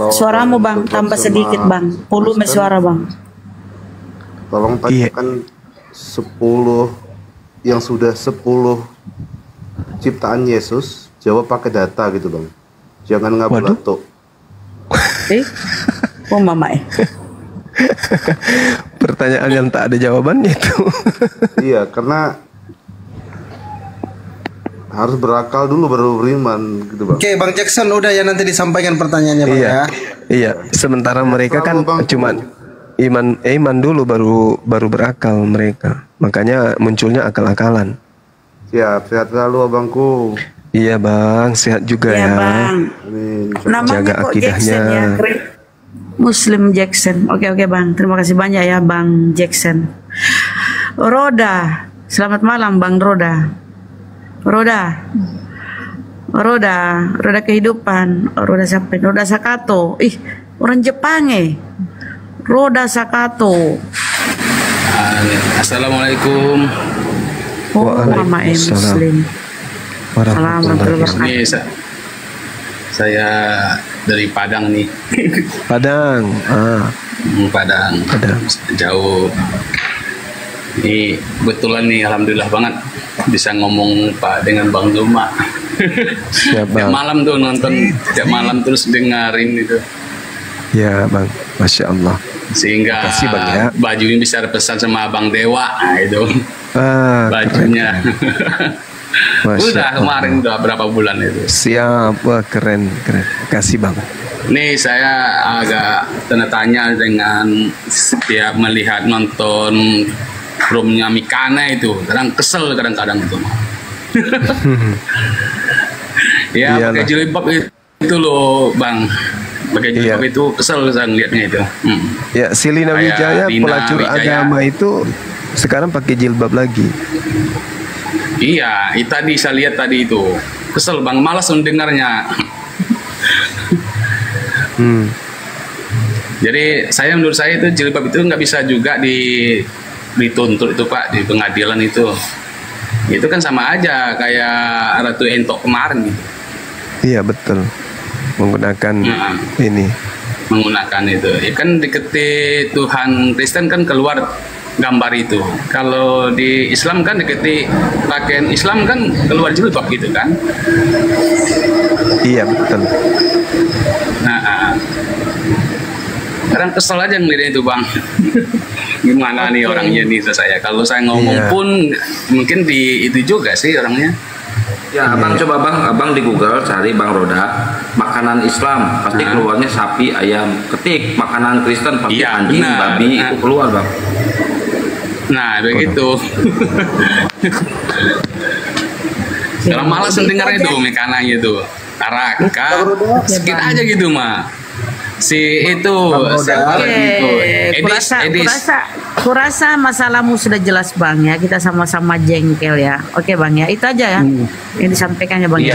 suaramu bang, tambah sedikit bang. Volume suara bang. Tolong tanyakan 10 yang sudah 10 ciptaan Yesus, jawab pakai data gitu bang. Jangan ngabalato. Oh mama Pertanyaan yang tak ada jawabannya itu. Iya, karena harus berakal dulu baru beriman gitu bang. Oke, Bang Jackson udah ya, nanti disampaikan pertanyaannya bang ya. Iya, sementara mereka kan cuman iman dulu baru berakal mereka. Makanya munculnya akal-akalan. Siap, sehat selalu abangku. Iya bang, sehat juga ya. Bang. Namanya jaga kok akidahnya. Jackson ya, Muslim Jackson. Oke bang, terima kasih banyak ya bang Jackson. Roda, selamat malam bang Roda. Roda kehidupan, Roda sampai Roda Sakato. Orang Jepang Roda Sakato. Assalamualaikum. Mama Muslim. Ini saya dari Padang nih. Padang. Padang. Jauh. Ini kebetulan nih, alhamdulillah banget bisa ngomong Pak dengan Bang Zuma. Tiap malam tuh nonton, tiap malam terus dengerin itu. Ya bang, masya Allah. Sehingga bang, ya. Baju ini bisa dipesan sama Bang Dewa, itu bajunya. Udah kemarin udah berapa bulan itu. Siap, wah keren. Kasih bang. Nih saya agak tanda tanya dengan setiap melihat nonton roomnya Mikana itu, kadang kesel kadang-kadang itu. Ya pakai jilbab itu loh bang, pakai jilbab itu kesel saya ngeliatnya itu. Ya si Lina Wijaya pelacur agama itu sekarang pakai jilbab lagi. Iya, itu tadi saya lihat tadi itu kesel bang, malas mendengarnya. Jadi menurut saya itu jilbab itu nggak bisa juga dituntut itu Pak di pengadilan itu. Itu kan sama aja kayak Ratu Entok kemarin gitu. Iya betul, menggunakan ini. Menggunakan itu, ya kan diketi Tuhan Kristen kan keluar gambar itu. Kalau di Islam kan diketi pakaian Islam kan keluar jilbab gitu kan. Iya betul. Kadang kesel aja ngeliatnya itu bang. Gimana nih orangnya nih saya. Kalau saya ngomong pun mungkin di itu juga sih orangnya. Ya abang coba abang di Google cari Bang Roda makanan Islam, pasti keluarnya sapi, ayam. Ketik makanan Kristen pasti anjing, babi, itu keluar bang. Nah begitu. Kalau malas mendengarnya itu mekananya itu Araka sedikit aja gitu mah. Si itu kurasa masalahmu sudah jelas bang ya, kita sama-sama jengkel ya. Oke bang ya, itu aja ya yang disampaikan ya bang.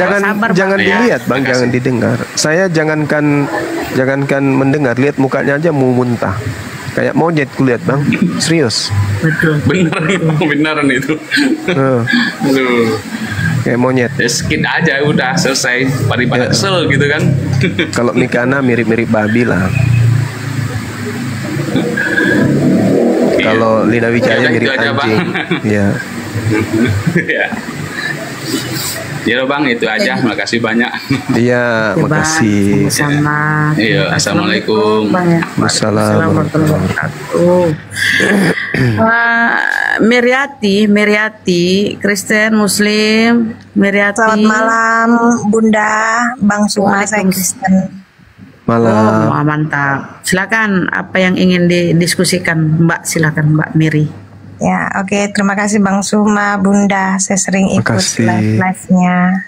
Jangan dilihat bang, jangan didengar. Saya jangankan mendengar, lihat mukanya aja mau muntah. Kayak monyet kulihat bang, serius. Betul. Beneran itu. Kayak monyet. Skip aja udah selesai, pada kesel gitu kan. Kalau Mikana mirip-mirip babi lah. Kalau Lina Wijaya mirip anjing. Iya. Ya bang, itu aja. Makasih banyak. Iya, makasih. Sama. Iya, assalamualaikum. Wassalamualaikum. Meriati, Kristen, Muslim, Meriati. Selamat malam, Bunda, Bang Suma, saya Kristen. Malam. Oh, mantap. Silakan, apa yang ingin didiskusikan, Mbak? Silakan, Mbak Miri. Ya, oke. Terima kasih Bang Suma, Bunda. Saya sering ikut live-nya.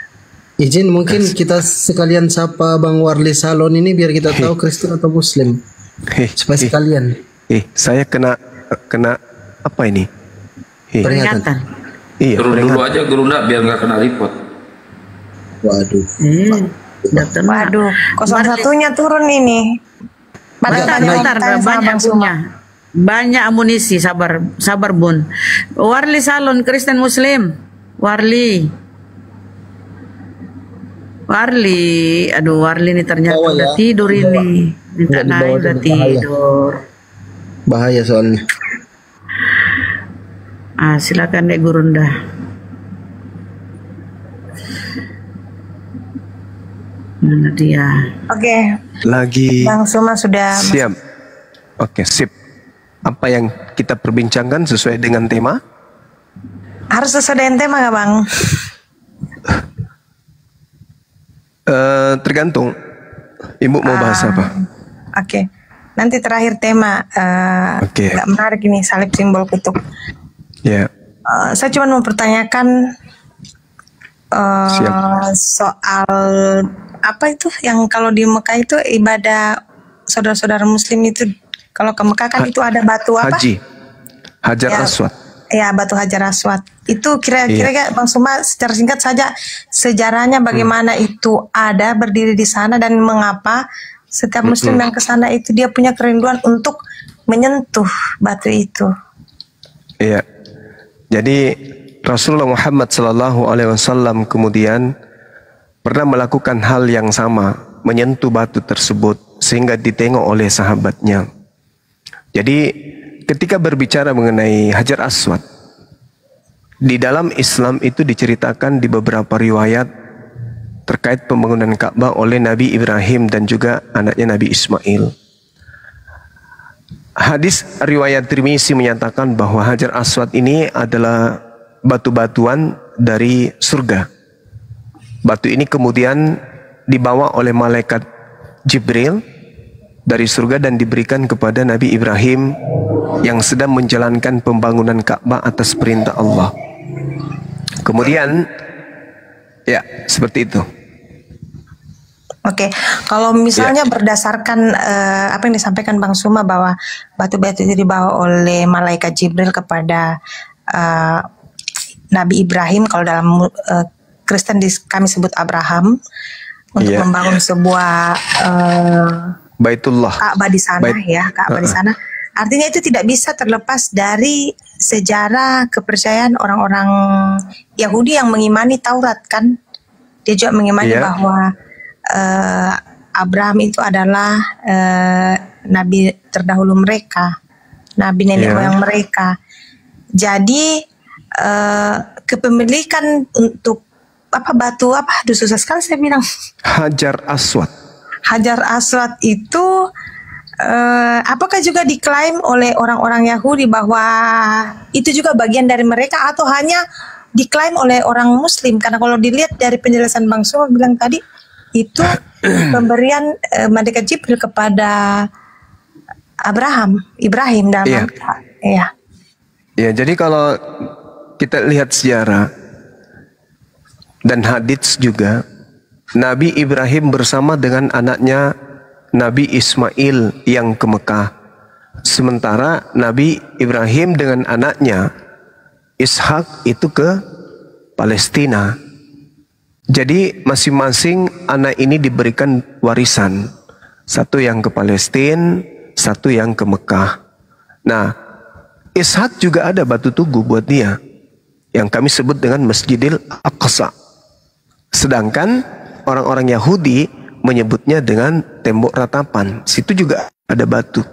Izin mungkin kita sekalian sapa Bang Warli Salon ini biar kita tahu Kristen atau Muslim. Supaya sekalian. Saya kena apa ini? Peringatan. Iya, turun dulu aja Gerunda biar nggak kena report. Waduh. Waduh, 01-nya turun ini. Bentar, banyak punya. Banyak amunisi, sabar Bun. Warli Salon, Kristen Muslim. Warli. Warli, aduh Warli ini ternyata Bawah udah ya. tidur ini. Minta Nggak dibawa naik udah tuh, bahaya. tidur. Bahaya soalnya. Silakan Dek Gurunda. Mana dia? Oke, Lagi Bang Suma sudah siap. Oke, sip. Apa yang kita perbincangkan sesuai dengan tema? harus sesuai dengan tema nggak Bang? Tergantung. Ibu mau bahas apa? Oke, nanti terakhir tema. Oke. Nggak menarik ini salib simbol kutuk. Ya. Saya cuma mau pertanyakan Siap. soal apa itu yang kalau di Mekah itu ibadah saudara-saudara Muslim itu kalau ke Mekah kan itu ada batu apa? Haji. Hajar Ya. Aswad. Ya, batu Hajar Aswad. Itu kira-kira Bang Suma secara singkat saja sejarahnya bagaimana itu ada berdiri di sana dan mengapa setiap Muslim yang ke sana itu dia punya kerinduan untuk menyentuh batu itu. Iya. Jadi Rasulullah Muhammad SAW kemudian pernah melakukan hal yang sama, menyentuh batu tersebut sehingga ditengok oleh sahabatnya. Jadi ketika berbicara mengenai Hajar Aswad, di dalam Islam itu diceritakan di beberapa riwayat terkait pembangunan Ka'bah oleh Nabi Ibrahim dan juga anaknya Nabi Ismail. Hadis riwayat Tirmizi menyatakan bahwa Hajar Aswad ini adalah batu-batuan dari surga. Batu ini kemudian dibawa oleh malaikat Jibril dari surga dan diberikan kepada Nabi Ibrahim yang sedang menjalankan pembangunan Ka'bah atas perintah Allah. Kemudian, ya seperti itu. Oke, kalau misalnya berdasarkan apa yang disampaikan Bang Suma bahwa batu-batu itu dibawa oleh malaikat Jibril kepada Nabi Ibrahim, kalau dalam Kristen kami sebut Abraham, untuk membangun sebuah Baitullah. Ka'bah di sana, Ka'bah di sana. Artinya itu tidak bisa terlepas dari sejarah kepercayaan orang-orang Yahudi yang mengimani Taurat kan. Dia juga mengimani bahwa Abraham itu adalah nabi terdahulu mereka, nabi nenek moyang mereka. Jadi kepemilikan untuk batu aduh susah sekali saya bilang. Hajar Aswad. Hajar Aswad itu apakah juga diklaim oleh orang-orang Yahudi bahwa itu juga bagian dari mereka atau hanya diklaim oleh orang Muslim? Karena kalau dilihat dari penjelasan Bang Suma bilang tadi itu pemberian malaikat Jibril kepada Ibrahim dalam Ya, jadi kalau kita lihat sejarah dan hadits juga, Nabi Ibrahim bersama dengan anaknya Nabi Ismail yang ke Mekah. Sementara Nabi Ibrahim dengan anaknya Ishak itu ke Palestina. Jadi masing-masing anak ini diberikan warisan. Satu yang ke Palestina, satu yang ke Mekah. Nah, Ishak juga ada batu tugu buat dia, yang kami sebut dengan Masjidil Aqsa. Sedangkan orang-orang Yahudi menyebutnya dengan tembok ratapan. Situ juga ada batu.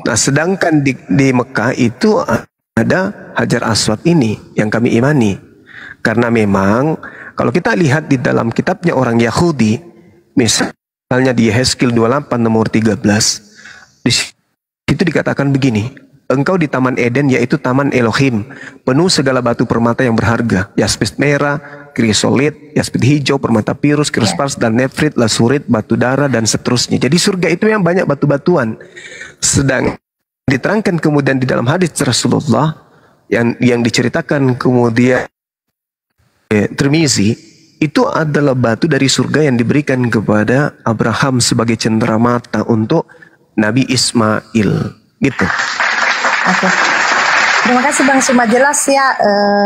Nah, sedangkan di Mekah itu ada Hajar Aswad ini yang kami imani. Karena memang kalau kita lihat di dalam kitabnya orang Yahudi, misalnya di Yehezkiel 28 nomor 13, di situ dikatakan begini, engkau di Taman Eden yaitu Taman Elohim, penuh segala batu permata yang berharga, yaspis merah, krisolit, yaspis hijau, permata pirus, krispars dan nefrit, lasurit, batu darah dan seterusnya. Jadi surga itu yang banyak batu-batuan. Sedang diterangkan kemudian di dalam hadis Rasulullah yang diceritakan kemudian Tirmizi, itu adalah batu dari surga yang diberikan kepada Abraham sebagai cenderamata untuk Nabi Ismail, gitu. Oke. Terima kasih Bang Suma, jelas ya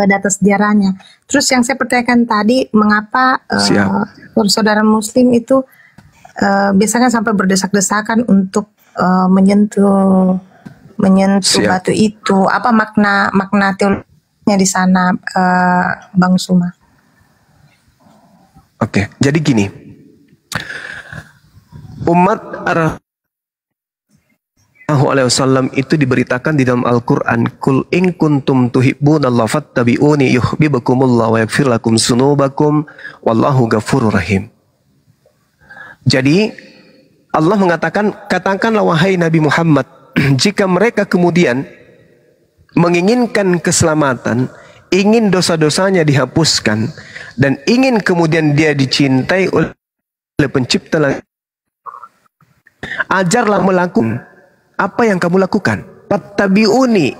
data sejarahnya. Terus yang saya pertanyakan tadi, mengapa saudara Muslim itu biasanya sampai berdesak-desakan untuk menyentuh batu itu? Apa makna teologinya di sana, Bang Suma? Oke, jadi gini. Umat Alaihi Wasallam itu diberitakan di dalam Al-Quran, Kul in kuntum tuhibbunallaha fattabi'uni yuhibbukumullah wa yaghfir lakum dzunubakum wallahu ghafurur rahim. Jadi Allah mengatakan, katakanlah wahai Nabi Muhammad, jika mereka kemudian menginginkan keselamatan, ingin dosa-dosanya dihapuskan, dan ingin kemudian dia dicintai oleh pencipta langit, ajarlah melakukan apa yang kamu lakukan. Fattabi'uni.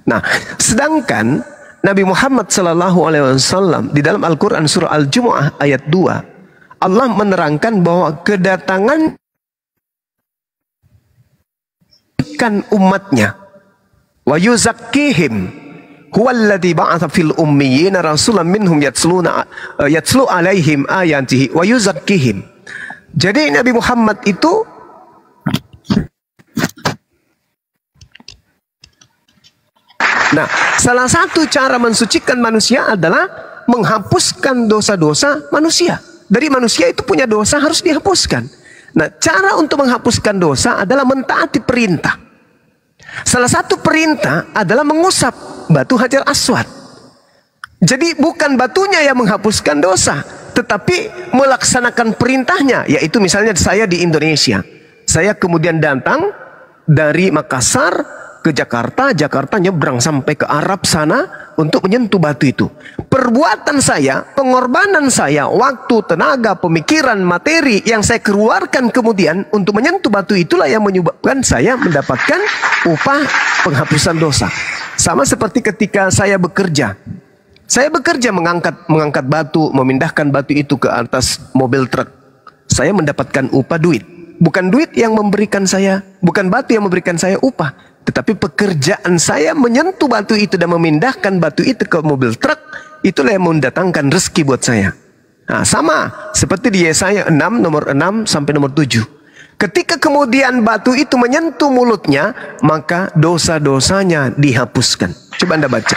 Nah, sedangkan Nabi Muhammad SAW di dalam Al-Quran surah Al-Jumu'ah ayat 2, Allah menerangkan bahwa kedatangan kan umatnya wa yuzakkihim huwallazi ba'atsa fil ummiyina rasulan minhum yatslu alaihim ayatihi wa yuzakkihim. Jadi Nabi Muhammad itu salah satu cara mensucikan manusia adalah menghapuskan dosa-dosa manusia. Dari manusia itu punya dosa harus dihapuskan. Nah, cara untuk menghapuskan dosa adalah mentaati perintah. Salah satu perintah adalah mengusap batu Hajar Aswad. Jadi bukan batunya yang menghapuskan dosa, tetapi melaksanakan perintahnya. Yaitu misalnya saya di Indonesia, saya kemudian datang dari Makassar ke Jakarta, Jakarta nyebrang sampai ke Arab sana untuk menyentuh batu itu. Perbuatan saya, pengorbanan saya, waktu, tenaga, pemikiran, materi yang saya keluarkan kemudian untuk menyentuh batu itulah yang menyebabkan saya mendapatkan upah penghapusan dosa. Sama seperti ketika saya bekerja. Saya bekerja mengangkat batu, memindahkan batu itu ke atas mobil truk. Saya mendapatkan upah duit. Bukan duit yang memberikan saya, bukan batu yang memberikan saya upah, tetapi pekerjaan saya menyentuh batu itu dan memindahkan batu itu ke mobil truk, itulah yang mendatangkan rezeki buat saya. Nah, sama seperti di Yesaya 6 nomor 6 sampai nomor 7. Ketika kemudian batu itu menyentuh mulutnya, maka dosa-dosanya dihapuskan. Coba Anda baca.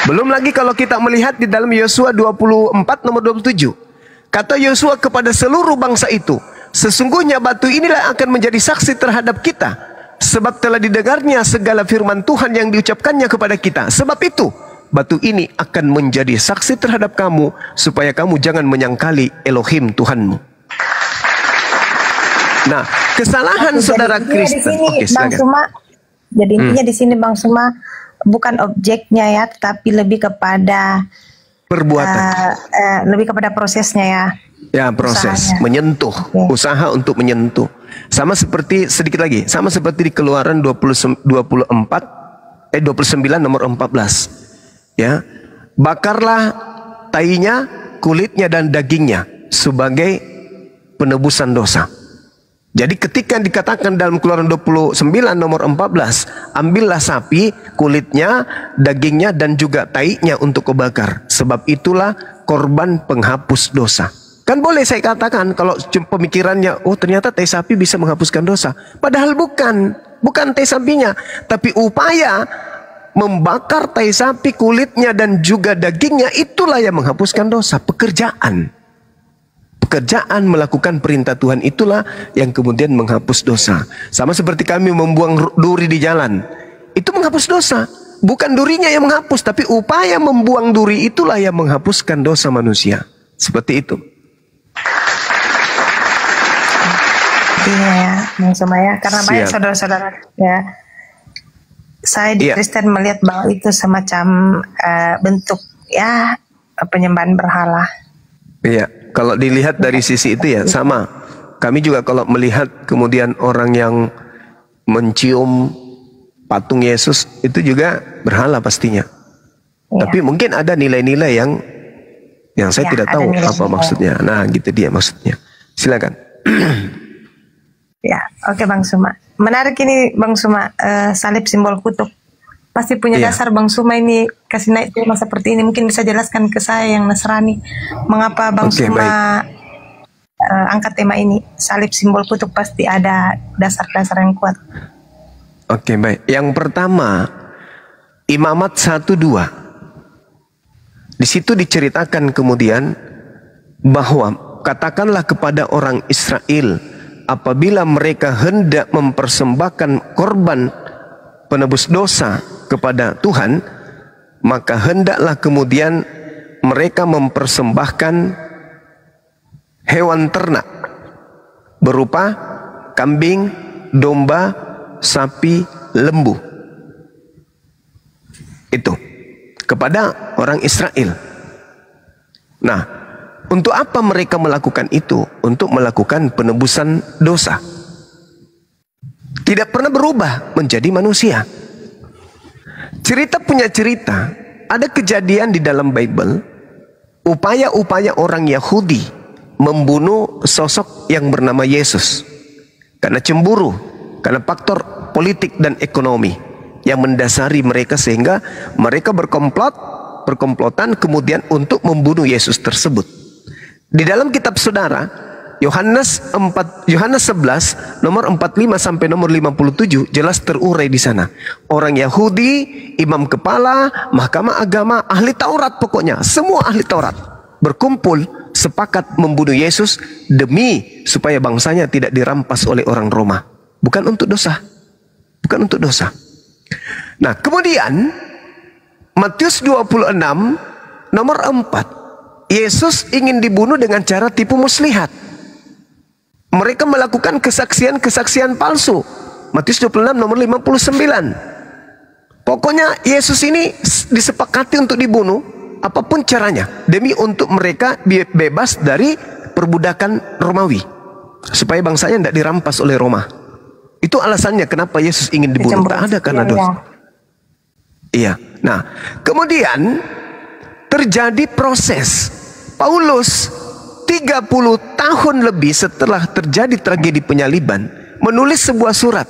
Belum lagi kalau kita melihat di dalam Yosua 24 nomor 27. Kata Yosua kepada seluruh bangsa itu, sesungguhnya batu inilah akan menjadi saksi terhadap kita. Sebab telah didengarnya segala firman Tuhan yang diucapkannya kepada kita. Sebab itu, batu ini akan menjadi saksi terhadap kamu, supaya kamu jangan menyangkali Elohim Tuhanmu. Nah, kesalahan saudara Kristen. Oke, silakan. Jadi intinya di sini Bang Suma bukan objeknya ya, tetapi lebih kepada perbuatan, lebih kepada prosesnya ya. Ya, proses usahanya. Menyentuh, usaha untuk menyentuh. Sama seperti sedikit lagi, sama seperti di Keluaran 29 nomor 14. Ya. Bakarlah tainya, kulitnya dan dagingnya sebagai penebusan dosa. Jadi ketika dikatakan dalam Keluaran 29 nomor 14, ambillah sapi, kulitnya, dagingnya dan juga tainya untuk kau bakar. Sebab itulah korban penghapus dosa. Kan boleh saya katakan kalau pemikirannya, oh ternyata tai sapi bisa menghapuskan dosa. Padahal bukan tai sapinya, tapi upaya membakar tai sapi, kulitnya dan juga dagingnya, itulah yang menghapuskan dosa. Pekerjaan melakukan perintah Tuhan itulah yang kemudian menghapus dosa. Sama seperti kami membuang duri di jalan, itu menghapus dosa. Bukan durinya yang menghapus, tapi upaya membuang duri itulah yang menghapuskan dosa manusia. Seperti itu. Ya, Bang Suma ya, karena banyak saudara-saudara ya. Saya di Kristen melihat bahwa itu semacam bentuk ya penyembahan berhala. Iya, kalau dilihat dari sisi itu ya sama. Kami juga kalau melihat kemudian orang yang mencium patung Yesus itu juga berhala pastinya. Ya. Tapi mungkin ada nilai-nilai yang saya tidak tahu apa maksudnya. Nah, gitu dia maksudnya. Silakan. Ya, oke Bang Suma. Menarik ini Bang Suma, salib simbol kutuk. Pasti punya dasar Bang Suma ini kasih naik tema seperti ini. Mungkin bisa jelaskan ke saya yang Nasrani, mengapa Bang Suma angkat tema ini. Salib simbol kutuk pasti ada dasar-dasar yang kuat. Oke, baik. Yang pertama, Imamat 1-2. Di situ diceritakan kemudian bahwa katakanlah kepada orang Israel apabila mereka hendak mempersembahkan korban penebus dosa kepada Tuhan, maka hendaklah kemudian mereka mempersembahkan hewan ternak berupa kambing, domba, sapi, lembu. Itu kepada orang Israel. Nah, untuk apa mereka melakukan itu? Untuk melakukan penebusan dosa. Tidak pernah berubah menjadi manusia. Cerita punya cerita. Ada kejadian di dalam Bible, upaya-upaya orang Yahudi membunuh sosok yang bernama Yesus karena cemburu, karena faktor politik dan ekonomi yang mendasari mereka, sehingga mereka berkomplotan kemudian untuk membunuh Yesus tersebut. Di dalam kitab saudara Yohanes 11 nomor 45 sampai nomor 57 jelas terurai di sana. Orang Yahudi, imam kepala, mahkamah agama, ahli Taurat, pokoknya semua ahli Taurat berkumpul sepakat membunuh Yesus demi supaya bangsanya tidak dirampas oleh orang Roma. Bukan untuk dosa. Bukan untuk dosa. Nah, kemudian Matius 26 nomor 4, Yesus ingin dibunuh dengan cara tipu muslihat. Mereka melakukan kesaksian-kesaksian palsu. Matius 26 nomor 59. Pokoknya Yesus ini disepakati untuk dibunuh apapun caranya, demi untuk mereka bebas dari perbudakan Romawi, supaya bangsanya tidak dirampas oleh Roma. Itu alasannya kenapa Yesus ingin dibunuh. Tak ada karena dosa. Iya. Nah, kemudian terjadi proses. Paulus 30 tahun lebih setelah terjadi tragedi penyaliban menulis sebuah surat.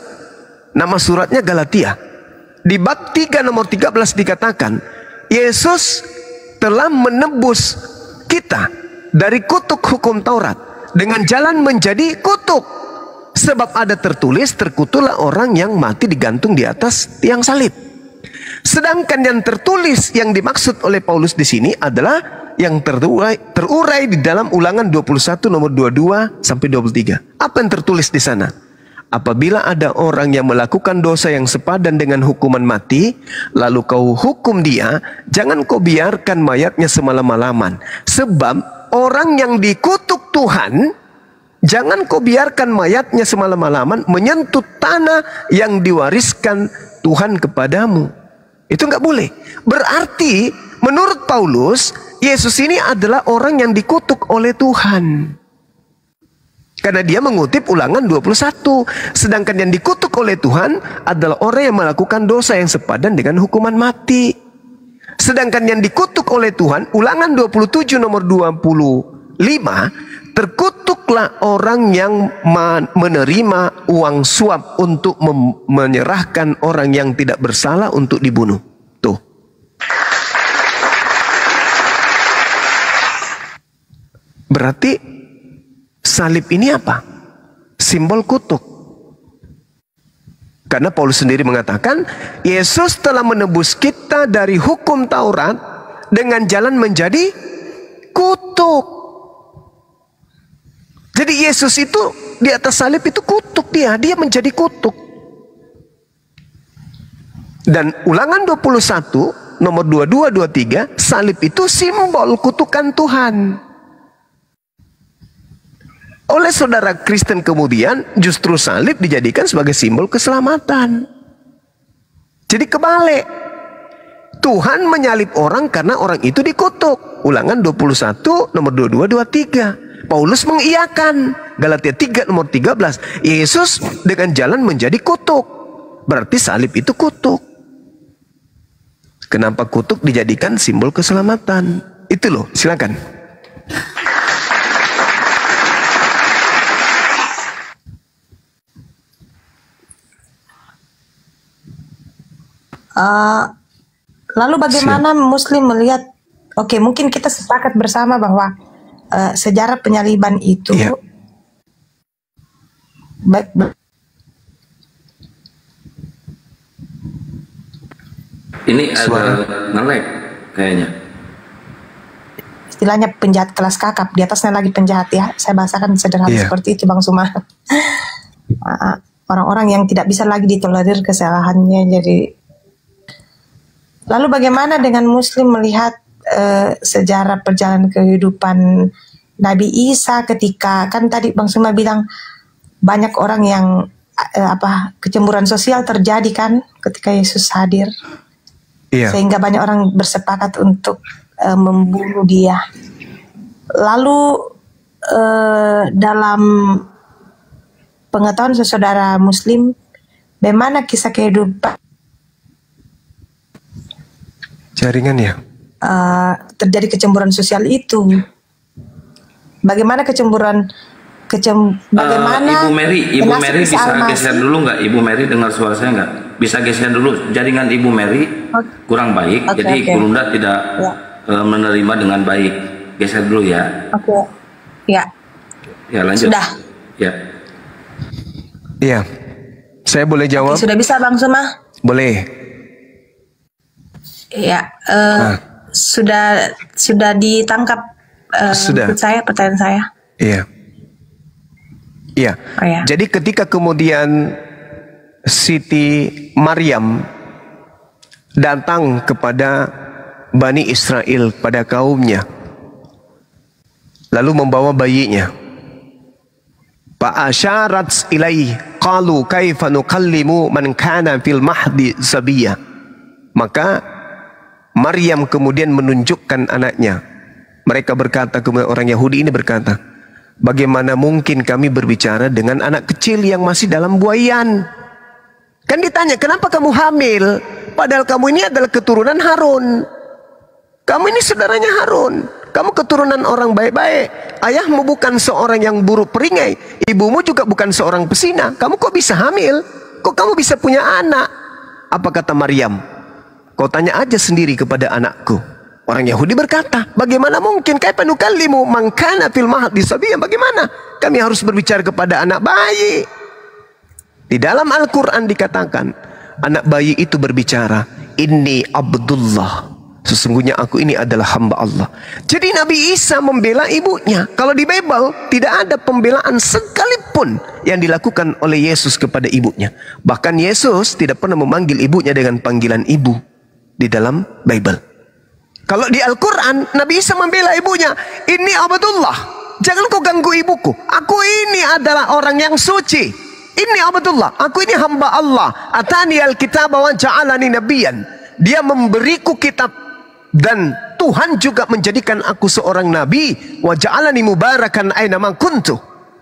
Nama suratnya Galatia. Di bab 3 nomor 13 dikatakan, Yesus telah menebus kita dari kutuk hukum Taurat dengan jalan menjadi kutuk. Sebab ada tertulis, terkutuklah orang yang mati digantung di atas tiang salib. Sedangkan yang tertulis yang dimaksud oleh Paulus di sini adalah yang terurai di dalam Ulangan 21 nomor 22 sampai 23. Apa yang tertulis di sana? Apabila ada orang yang melakukan dosa yang sepadan dengan hukuman mati, lalu kau hukum dia, jangan kau biarkan mayatnya semalam-malaman. Sebab orang yang dikutuk Tuhan, jangan kau biarkan mayatnya semalam-malaman menyentuh tanah yang diwariskan Tuhan kepadamu. Itu nggak boleh. Berarti menurut Paulus, Yesus ini adalah orang yang dikutuk oleh Tuhan. Karena dia mengutip Ulangan 21. Sedangkan yang dikutuk oleh Tuhan adalah orang yang melakukan dosa yang sepadan dengan hukuman mati. Sedangkan yang dikutuk oleh Tuhan, Ulangan 27 nomor 25, terkutuklah orang yang menerima uang suap untuk menyerahkan orang yang tidak bersalah untuk dibunuh. Tuh. Berarti salib ini apa? Simbol kutuk. Karena Paulus sendiri mengatakan, Yesus telah menebus kita dari hukum Taurat dengan jalan menjadi kutuk. Jadi Yesus itu di atas salib itu kutuk dia menjadi kutuk. Dan Ulangan 21 nomor 22 23, salib itu simbol kutukan Tuhan. Oleh saudara Kristen kemudian justru salib dijadikan sebagai simbol keselamatan. Jadi kebalik. Tuhan menyalib orang karena orang itu dikutuk. Ulangan 21 nomor 22 23. Paulus mengiyakan. Galatia 3 nomor 13. Yesus dengan jalan menjadi kutuk. Berarti salib itu kutuk. Kenapa kutuk dijadikan simbol keselamatan? Itu loh, silakan. Lalu bagaimana Muslim melihat? Oke, mungkin kita sepakat bersama bahwa sejarah penyaliban itu ini ada nge-lag kayaknya. istilahnya penjahat kelas kakap, di atasnya lagi penjahat ya. Saya bahasakan sederhana seperti itu Bang Suma. Orang-orang yang tidak bisa lagi ditolerir kesalahannya. Jadi, lalu bagaimana dengan Muslim melihat sejarah perjalanan kehidupan Nabi Isa ketika kan tadi Bang Suma bilang banyak orang yang kecemburuan sosial terjadi kan ketika Yesus hadir, sehingga banyak orang bersepakat untuk membunuh dia. Lalu dalam pengetahuan saudara Muslim, bagaimana kisah kehidupan jaringan ya? Terjadi kecemburuan sosial itu. Bagaimana bagaimana Ibu Mary bisa geser dulu nggak? Ibu Mary dengar suara saya nggak? Bisa geser dulu. Jaringan Ibu Mary kurang baik, jadi Gurunda tidak menerima dengan baik. Geser dulu ya. Ya. Ya lanjut. Sudah. Ya. Iya. Saya boleh jawab? Sudah bisa Bang Suma? Boleh. Ya. Sudah ditangkap pertanyaan saya. Iya. Iya. Oh, ya. Jadi ketika kemudian Siti Maryam datang kepada Bani Israel, pada kaumnya, lalu membawa bayinya. Fa'asyarat ilaihi qalu kaifa nukallimu man kana fil mahdi sabiyya. Maka Maryam kemudian menunjukkan anaknya. Mereka berkata, kemudian orang Yahudi ini berkata, bagaimana mungkin kami berbicara dengan anak kecil yang masih dalam buayan? Kan ditanya, kenapa kamu hamil? Padahal kamu ini adalah keturunan Harun. Kamu ini saudaranya Harun. Kamu keturunan orang baik-baik. Ayahmu bukan seorang yang buruk peringai. Ibumu juga bukan seorang pesina. Kamu kok bisa hamil? Kok kamu bisa punya anak? Apa kata Maryam? Kau tanya aja sendiri kepada anakku. Orang Yahudi berkata, bagaimana mungkin kaifa nukallimu man kana fil mahdi sabiyyan? Bagaimana kami harus berbicara kepada anak bayi? Di dalam Al-Quran dikatakan, anak bayi itu berbicara, inni Abdullah. Sesungguhnya aku ini adalah hamba Allah. Jadi Nabi Isa membela ibunya. Kalau di Bible tidak ada pembelaan sekalipun yang dilakukan oleh Yesus kepada ibunya. Bahkan Yesus tidak pernah memanggil ibunya dengan panggilan ibu di dalam Bible. Kalau di Al-Quran, Nabi Isa membela ibunya. Ini Abdullah. Jangan kau ganggu ibuku. Aku ini adalah orang yang suci. Ini Abdullah. Aku ini hamba Allah. Atani al-kitab wa ja'alani nabiyan. Dia memberiku kitab. Dan Tuhan juga menjadikan aku seorang nabi. Wa ja'alani mubarakan aina ma kuntu.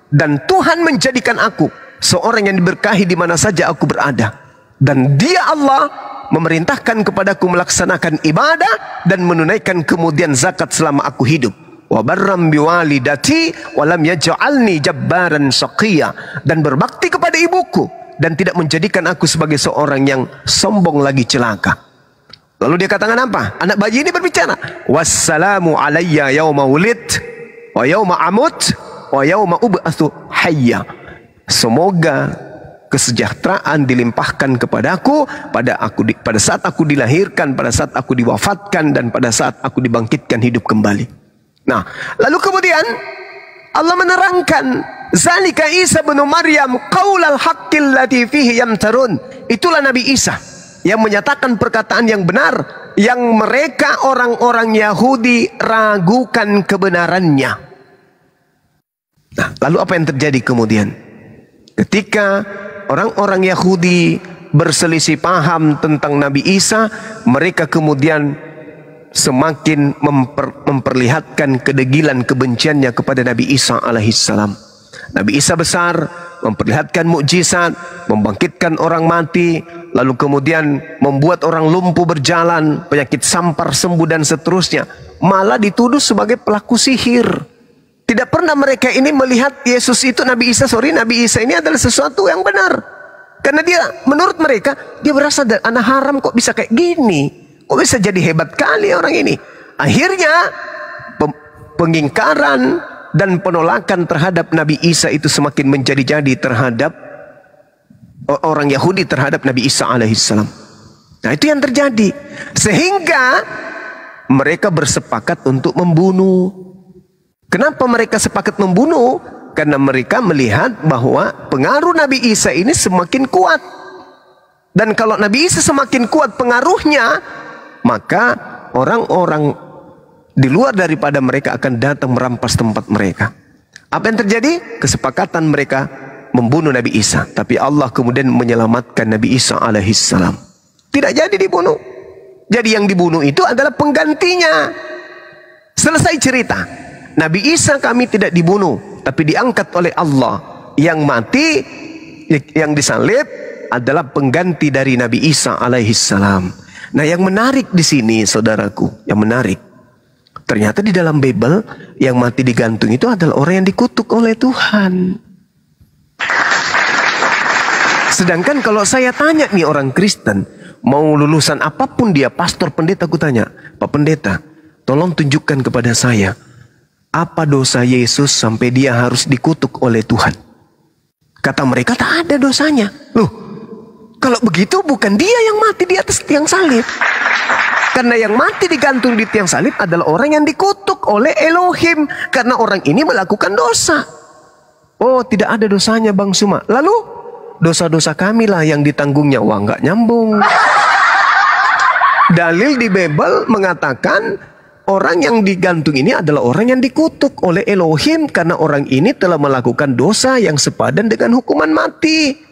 Dan Tuhan menjadikan aku seorang yang diberkahi di mana saja aku berada. Dan Dia Allah memerintahkan kepadaku melaksanakan ibadah dan menunaikan kemudian zakat selama aku hidup. Wa barram biwalidati wa lam yaj'alni jabbaran shaqiyya. Dan berbakti kepada ibuku dan tidak menjadikan aku sebagai seorang yang sombong lagi celaka. Lalu dia katakan apa? Anak bayi ini berbicara, wassalamu alayya yauma wulid wa yauma amut wa yauma ub'atsu hayya. Semoga kesejahteraan dilimpahkan kepadaku pada saat aku dilahirkan, pada saat aku diwafatkan, dan pada saat aku dibangkitkan hidup kembali. Nah, lalu kemudian Allah menerangkan, zalika Isa bin Maryam qaulal haqqil ladzi fihi yamtarun. Itulah Nabi Isa yang menyatakan perkataan yang benar yang mereka orang-orang Yahudi ragukan kebenarannya. Nah, lalu apa yang terjadi kemudian? Ketika orang-orang Yahudi berselisih paham tentang Nabi Isa, mereka kemudian semakin memperlihatkan kedegilan kebenciannya kepada Nabi Isa alaihissalam. Nabi Isa besar, memperlihatkan mukjizat, membangkitkan orang mati, lalu kemudian membuat orang lumpuh berjalan, penyakit sampar sembuh dan seterusnya. Malah dituduh sebagai pelaku sihir. Tidak pernah mereka ini melihat Yesus itu, Nabi Isa ini adalah sesuatu yang benar. Karena dia, menurut mereka, dia berasal dari anak haram, kok bisa kayak gini? Kok bisa jadi hebat kali orang ini? Akhirnya pengingkaran dan penolakan terhadap Nabi Isa itu semakin menjadi-jadi terhadap orang Yahudi terhadap Nabi Isa alaihissalam. Nah, itu yang terjadi. Sehingga mereka bersepakat untuk membunuh. Kenapa mereka sepakat membunuh? Karena mereka melihat bahwa pengaruh Nabi Isa ini semakin kuat. Dan kalau Nabi Isa semakin kuat pengaruhnya, maka orang-orang di luar daripada mereka akan datang merampas tempat mereka. Apa yang terjadi? Kesepakatan mereka membunuh Nabi Isa. Tapi Allah kemudian menyelamatkan Nabi Isa alaihissalam. Tidak jadi dibunuh. Jadi yang dibunuh itu adalah penggantinya. Selesai cerita. Nabi Isa kami tidak dibunuh, tapi diangkat oleh Allah. Yang mati, yang disalib adalah pengganti dari Nabi Isa alaihissalam. Nah, yang menarik di sini, saudaraku, yang menarik, ternyata di dalam Bible yang mati digantung itu adalah orang yang dikutuk oleh Tuhan. Sedangkan kalau saya tanya nih orang Kristen, mau lulusan apapun dia, pastor, pendeta, aku tanya, Pak Pendeta, tolong tunjukkan kepada saya, apa dosa Yesus sampai dia harus dikutuk oleh Tuhan? Kata mereka, tak ada dosanya. Loh, kalau begitu bukan dia yang mati di atas tiang salib. Karena yang mati digantung di tiang salib adalah orang yang dikutuk oleh Elohim. Karena orang ini melakukan dosa. Oh, tidak ada dosanya Bang Suma. Lalu, dosa-dosa kami lah yang ditanggungnya. Wah, nggak nyambung. Dalil di Bible mengatakan orang yang digantung ini adalah orang yang dikutuk oleh Elohim. Karena orang ini telah melakukan dosa yang sepadan dengan hukuman mati.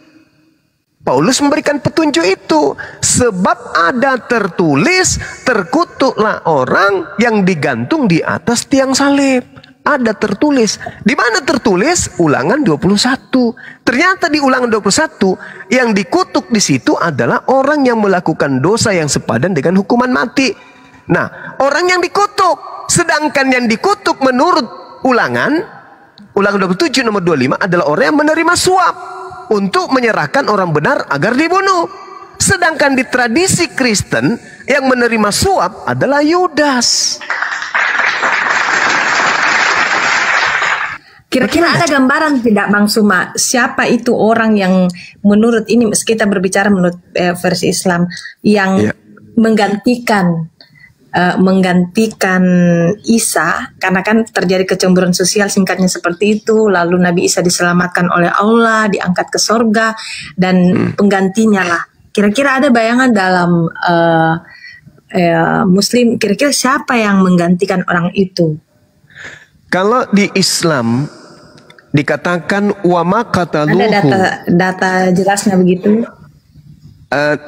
Paulus memberikan petunjuk itu. Sebab ada tertulis, terkutuklah orang yang digantung di atas tiang salib. Ada tertulis. Di mana tertulis? Ulangan 21. Ternyata di Ulangan 21 yang dikutuk di situ adalah orang yang melakukan dosa yang sepadan dengan hukuman mati. Nah, orang yang dikutuk. Sedangkan yang dikutuk menurut Ulangan 27 nomor 25 adalah orang yang menerima suap untuk menyerahkan orang benar agar dibunuh. Sedangkan di tradisi Kristen yang menerima suap adalah Yudas. Kira-kira ada gambaran tidak Bang Suma, siapa itu orang yang menurut ini, kita berbicara menurut versi Islam, yang menggantikan Isa, karena kan terjadi kecemburuan sosial, singkatnya seperti itu. Lalu Nabi Isa diselamatkan oleh Allah, diangkat ke sorga, dan penggantinya lah. Kira-kira ada bayangan dalam Muslim, kira-kira siapa yang menggantikan orang itu? Kalau di Islam dikatakan wa ma qataluhu, ada data jelasnya begitu?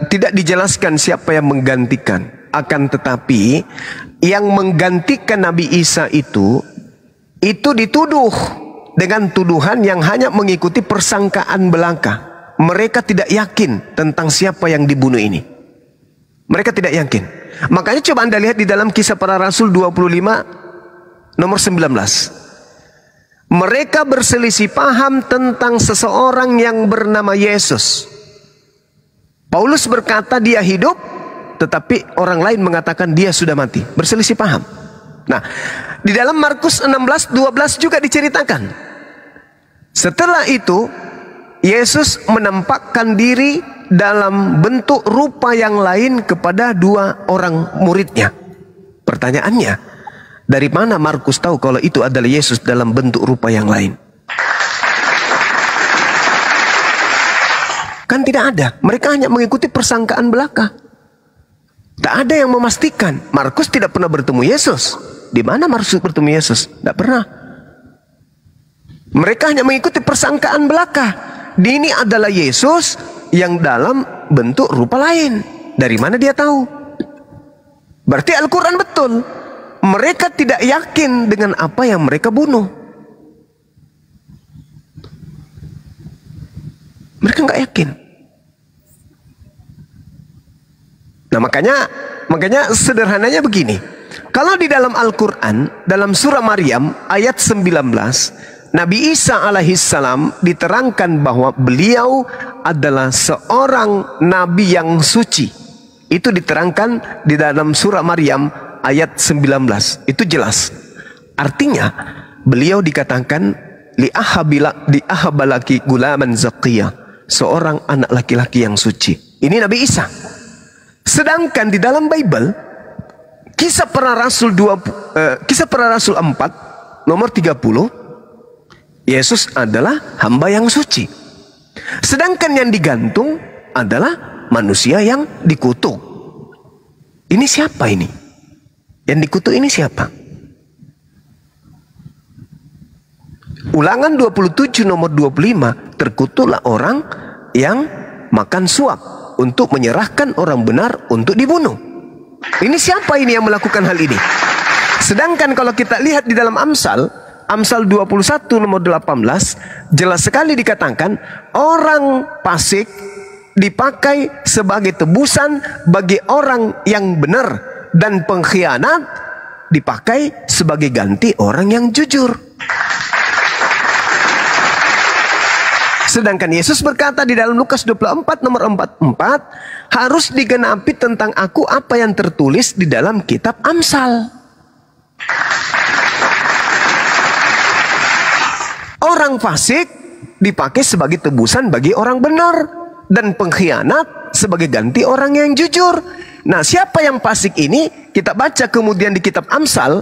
Tidak dijelaskan siapa yang menggantikan. Akan tetapi yang menggantikan Nabi Isa itu dituduh dengan tuduhan yang hanya mengikuti persangkaan belaka. Mereka tidak yakin tentang siapa yang dibunuh ini. Mereka tidak yakin. Makanya coba Anda lihat di dalam Kisah Para Rasul 25 nomor 19. Mereka berselisih paham tentang seseorang yang bernama Yesus. Paulus berkata dia hidup, tetapi orang lain mengatakan dia sudah mati. Berselisih paham. Nah, di dalam Markus 16:12 juga diceritakan. Setelah itu, Yesus menampakkan diri dalam bentuk rupa yang lain kepada dua orang muridnya. Pertanyaannya, dari mana Markus tahu kalau itu adalah Yesus dalam bentuk rupa yang lain? Kan tidak ada. Mereka hanya mengikuti persangkaan belaka. Tak ada yang memastikan. Markus tidak pernah bertemu Yesus. Di mana Markus bertemu Yesus? Tidak pernah. Mereka hanya mengikuti persangkaan belaka. Ini adalah Yesus yang dalam bentuk rupa lain. Dari mana dia tahu? Berarti Al-Quran betul. Mereka tidak yakin dengan apa yang mereka bunuh. Mereka nggak yakin. Nah, makanya sederhananya begini. Kalau di dalam Al-Quran, dalam surah Maryam ayat 19, Nabi Isa alaihissalam diterangkan bahwa beliau adalah seorang nabi yang suci. Itu diterangkan di dalam surah Maryam ayat 19. Itu jelas. Artinya beliau dikatakan li'ahabalaki gulaman zakiyah, seorang anak laki-laki yang suci. Ini Nabi Isa. Sedangkan di dalam Bible Kisah Para Rasul 4 nomor 30, Yesus adalah hamba yang suci. Sedangkan yang digantung adalah manusia yang dikutuk. Ini siapa ini? Yang dikutuk ini siapa? Ulangan 27 nomor 25, terkutuklah orang yang makan suap untuk menyerahkan orang benar untuk dibunuh. Ini siapa ini yang melakukan hal ini? Sedangkan kalau kita lihat di dalam Amsal 21 nomor 18, jelas sekali dikatakan orang fasik dipakai sebagai tebusan bagi orang yang benar, dan pengkhianat dipakai sebagai ganti orang yang jujur. Sedangkan Yesus berkata di dalam Lukas 24 nomor 44, harus digenapi tentang aku apa yang tertulis di dalam kitab Amsal. Orang fasik dipakai sebagai tebusan bagi orang benar, dan pengkhianat sebagai ganti orang yang jujur. Nah, siapa yang fasik ini? Kita baca kemudian di kitab Amsal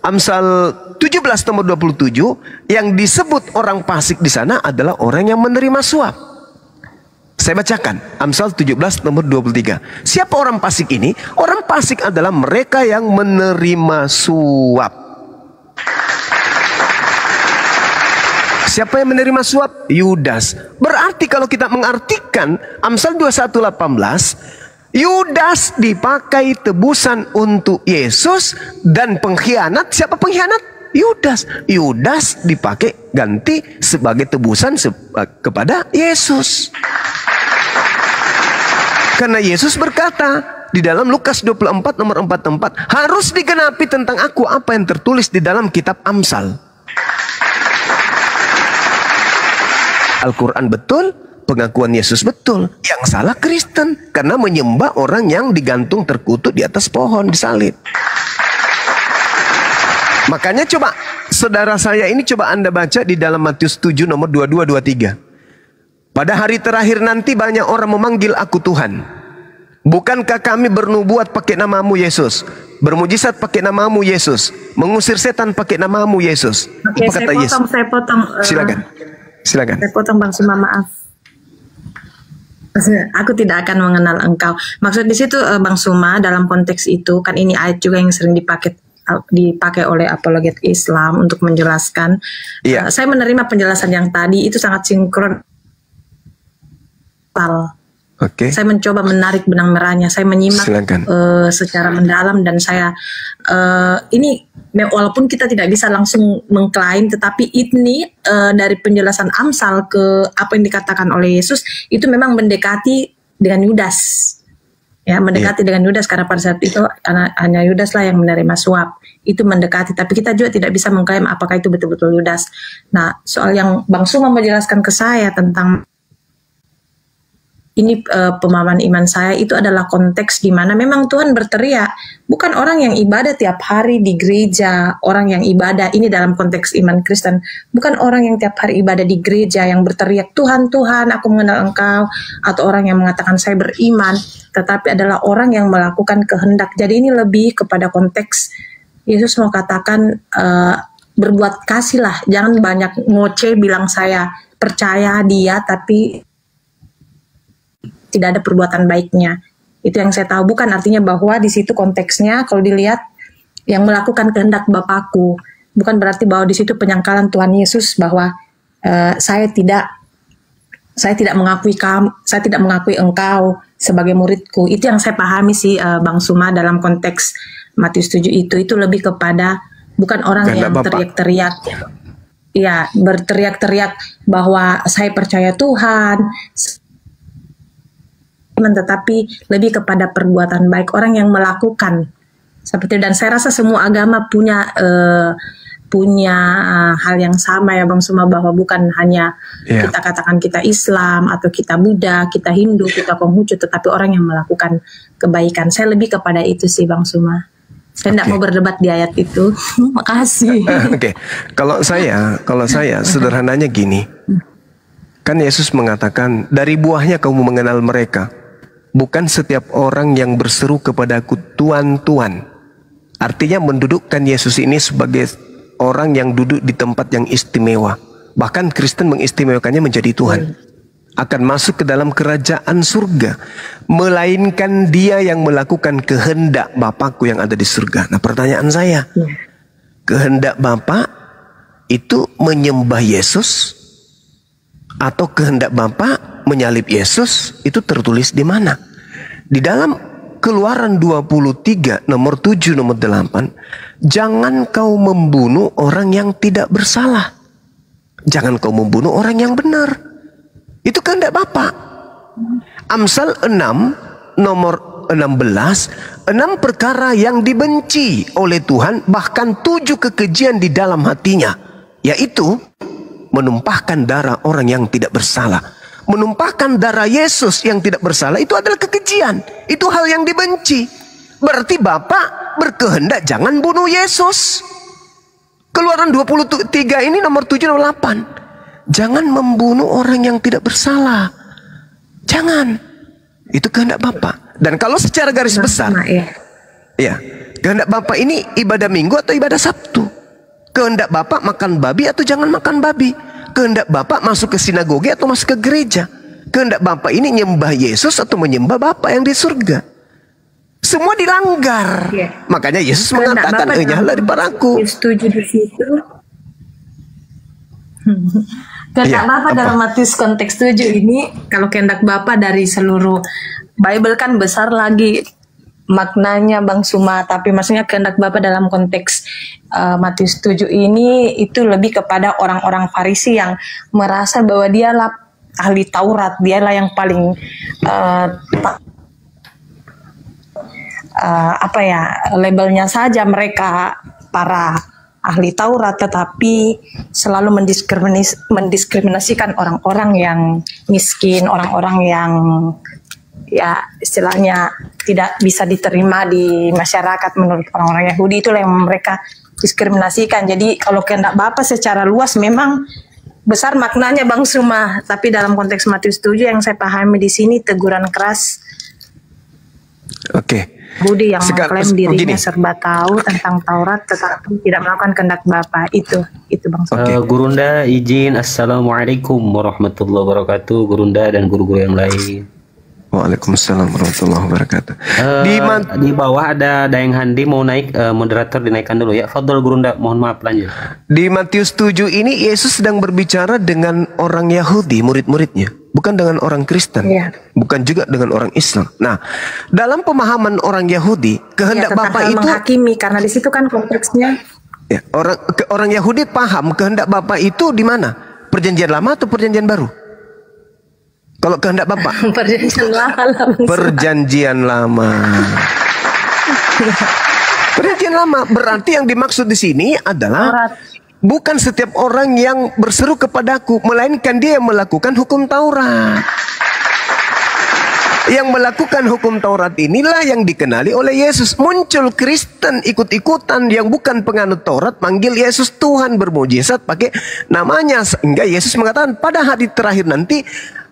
17 nomor 27, yang disebut orang fasik di sana adalah orang yang menerima suap. Saya bacakan Amsal 17 nomor 23. Siapa orang fasik ini? Orang fasik adalah mereka yang menerima suap. Siapa yang menerima suap? Yudas. Berarti kalau kita mengartikan Amsal 21:18, Yudas dipakai tebusan untuk Yesus, dan pengkhianat, siapa pengkhianat? Yudas. Yudas dipakai ganti sebagai tebusan kepada Yesus. Karena Yesus berkata di dalam Lukas 24 nomor 44, harus digenapi tentang aku apa yang tertulis di dalam kitab Amsal. Al-Quran betul, pengakuan Yesus betul. Yang salah Kristen, karena menyembah orang yang digantung terkutuk di atas pohon disalib. Makanya coba saudara saya ini, coba Anda baca di dalam Matius 7 nomor 22-23. Pada hari terakhir nanti banyak orang memanggil aku Tuhan. Bukankah kami bernubuat pakai namamu Yesus, bermujizat pakai namamu Yesus, mengusir setan pakai namamu Yesus? Oke, apa kata Yesus? Saya potong. Silakan. Silakan. Saya potong Bang Suma, maaf. Aku tidak akan mengenal engkau. Maksud di situ Bang Suma, dalam konteks itu kan ini ayat juga yang sering dipakai oleh apologet Islam untuk menjelaskan. Iya. Saya menerima penjelasan yang tadi itu sangat sinkron. Oke. Saya mencoba menarik benang merahnya. Saya menyimak secara mendalam, dan saya ini walaupun kita tidak bisa langsung mengklaim, tetapi ini dari penjelasan Amsal ke apa yang dikatakan oleh Yesus itu memang mendekati dengan Yudas. Ya, mendekati dengan Yudas, karena pada saat itu hanya Yudas lah yang menerima suap. Itu mendekati, tapi kita juga tidak bisa mengklaim apakah itu betul-betul Yudas. Nah, soal yang Bang Suma menjelaskan ke saya tentang ini pemahaman iman saya, itu adalah konteks di mana memang Tuhan berteriak, bukan orang yang ibadah tiap hari di gereja, orang yang ibadah ini dalam konteks iman Kristen, bukan orang yang tiap hari ibadah di gereja yang berteriak Tuhan, Tuhan, aku mengenal Engkau, atau orang yang mengatakan saya beriman, tetapi adalah orang yang melakukan kehendak. Jadi ini lebih kepada konteks Yesus mau katakan berbuat kasih lah, jangan banyak ngoceh bilang saya percaya dia tapi tidak ada perbuatan baiknya. Itu yang saya tahu. Bukan artinya bahwa di situ konteksnya kalau dilihat yang melakukan kehendak Bapakku, bukan berarti bahwa di situ penyangkalan Tuhan Yesus bahwa saya tidak mengakui engkau sebagai muridku. Itu yang saya pahami sih Bang Suma dalam konteks Matius 7 itu lebih kepada bukan orang yang teriak-teriak. Ya, berteriak-teriak bahwa saya percaya Tuhan, tetapi lebih kepada perbuatan baik orang yang melakukan seperti. Dan saya rasa semua agama punya hal yang sama ya Bang Suma, bahwa bukan hanya kita katakan kita Islam atau kita Buddha, kita Hindu, kita Konghucu, tetapi orang yang melakukan kebaikan. Saya lebih kepada itu sih Bang Suma. Saya tidak mau berdebat di ayat itu. Makasih. Oke. Kalau saya sederhananya gini. Kan Yesus mengatakan, dari buahnya kamu mengenal mereka. Bukan setiap orang yang berseru kepadaku Tuhan, Tuhan Artinya mendudukkan Yesus ini sebagai orang yang duduk di tempat yang istimewa. Bahkan Kristen mengistimewakannya menjadi Tuhan. Akan masuk ke dalam kerajaan surga. Melainkan dia yang melakukan kehendak Bapakku yang ada di surga. Nah, pertanyaan saya. Kehendak Bapa itu menyembah Yesus? Atau kehendak Bapa menyalib Yesus? Itu tertulis di mana? Di dalam Keluaran 23 nomor 7 nomor 8. Jangan kau membunuh orang yang tidak bersalah. Jangan kau membunuh orang yang benar. Itu kehendak Bapa. Amsal 6 nomor 16. 6 perkara yang dibenci oleh Tuhan, bahkan 7 kekejian di dalam hatinya, yaitu menumpahkan darah orang yang tidak bersalah. Menumpahkan darah Yesus yang tidak bersalah itu adalah kekejian. Itu hal yang dibenci. Berarti Bapa berkehendak jangan bunuh Yesus. Keluaran 23 ini nomor 7 nomor 8. Jangan membunuh orang yang tidak bersalah. Jangan. Itu kehendak Bapa. Dan kalau secara garis besar, ya, kehendak Bapa ini ibadah Minggu atau ibadah Sabtu. Kehendak Bapa makan babi atau jangan makan babi. Kehendak Bapa masuk ke sinagoge atau masuk ke gereja. Kehendak Bapa ini nyembah Yesus atau menyembah Bapa yang di surga. Semua dilanggar. Makanya Yesus mengatakan, "Enyahlah daripada-Ku." Setuju di situ. Kehendak Bapa dalam Matius konteks 7 ini, kalau kehendak Bapa dari seluruh Bible kan besar lagi maknanya Bang Suma, tapi maksudnya kehendak Bapa dalam konteks Matius 7 ini itu lebih kepada orang-orang Farisi yang merasa bahwa dialah ahli Taurat, dialah yang paling labelnya saja mereka para ahli Taurat, tetapi selalu mendiskriminasikan orang-orang yang miskin, orang-orang yang ya istilahnya tidak bisa diterima di masyarakat menurut orang-orang Yahudi. Itulah yang mereka diskriminasikan. Jadi kalau kehendak Bapa secara luas memang besar maknanya Bang Suma, tapi dalam konteks Matius 7 yang saya pahami di sini teguran keras. Budi yang mengklaim dirinya serba tahu tentang Taurat tetapi tidak melakukan kehendak Bapa. Itu Bang Suma. Gurunda izin, Assalamualaikum warahmatullahi wabarakatuh, Gurunda dan guru-guru yang lain. Waalaikumsalam warahmatullahi wabarakatuh. Di bawah ada Dayang Handi mau naik, moderator dinaikkan dulu ya. Fadol Gurunda, mohon maaf lanjut. Di Matius 7 ini Yesus sedang berbicara dengan orang Yahudi, murid-muridnya, bukan dengan orang Kristen, bukan juga dengan orang Islam. Nah, dalam pemahaman orang Yahudi, kehendak Bapa itu menghakimi, karena di situ kan konteksnya. Ya, orang Yahudi paham kehendak Bapa itu di mana? Perjanjian Lama atau Perjanjian Baru? Kalau kehendak Bapa? Perjanjian Lama. Perjanjian Lama. Perjanjian Lama berarti yang dimaksud di sini adalah bukan setiap orang yang berseru kepadaku, melainkan dia yang melakukan hukum Taurat. Yang melakukan hukum Taurat inilah yang dikenali oleh Yesus. Muncul Kristen ikut-ikutan yang bukan penganut Taurat, manggil Yesus Tuhan, bermujizat pakai namanya. Sehingga Yesus mengatakan pada hari terakhir nanti,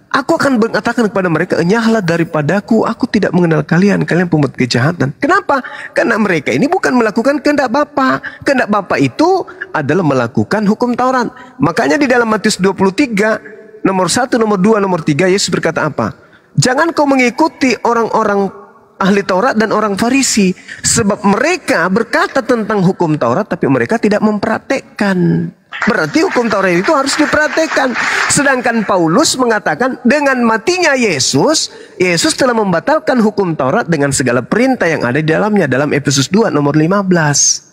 aku akan mengatakan kepada mereka, enyahlah daripadaku, aku tidak mengenal kalian, kalian pemungut kejahatan. Kenapa? Karena mereka ini bukan melakukan kehendak Bapa. Kehendak Bapa itu adalah melakukan hukum Taurat. Makanya di dalam Matius 23, nomor 1, nomor 2, nomor 3, Yesus berkata apa? Jangan kau mengikuti orang-orang ahli Taurat dan orang Farisi, sebab mereka berkata tentang hukum Taurat, tapi mereka tidak mempraktekkan. Berarti hukum Taurat itu harus dipraktekkan. Sedangkan Paulus mengatakan dengan matinya Yesus, Yesus telah membatalkan hukum Taurat dengan segala perintah yang ada di dalamnya, dalam Efesus 2 nomor 15.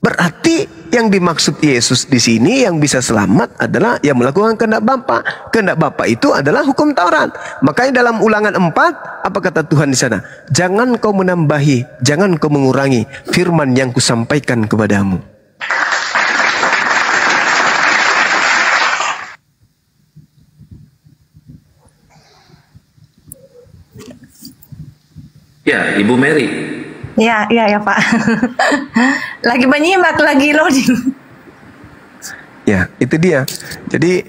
Berarti yang dimaksud Yesus di sini yang bisa selamat adalah yang melakukan kehendak Bapa. Kehendak Bapa itu adalah hukum Taurat. Makanya dalam Ulangan 4, apa kata Tuhan di sana? Jangan kau menambahi, jangan kau mengurangi firman yang kusampaikan kepadamu. Ya, Ibu Mary. Ya Pak. Lagi menyimak, lagi loading. Ya, itu dia. Jadi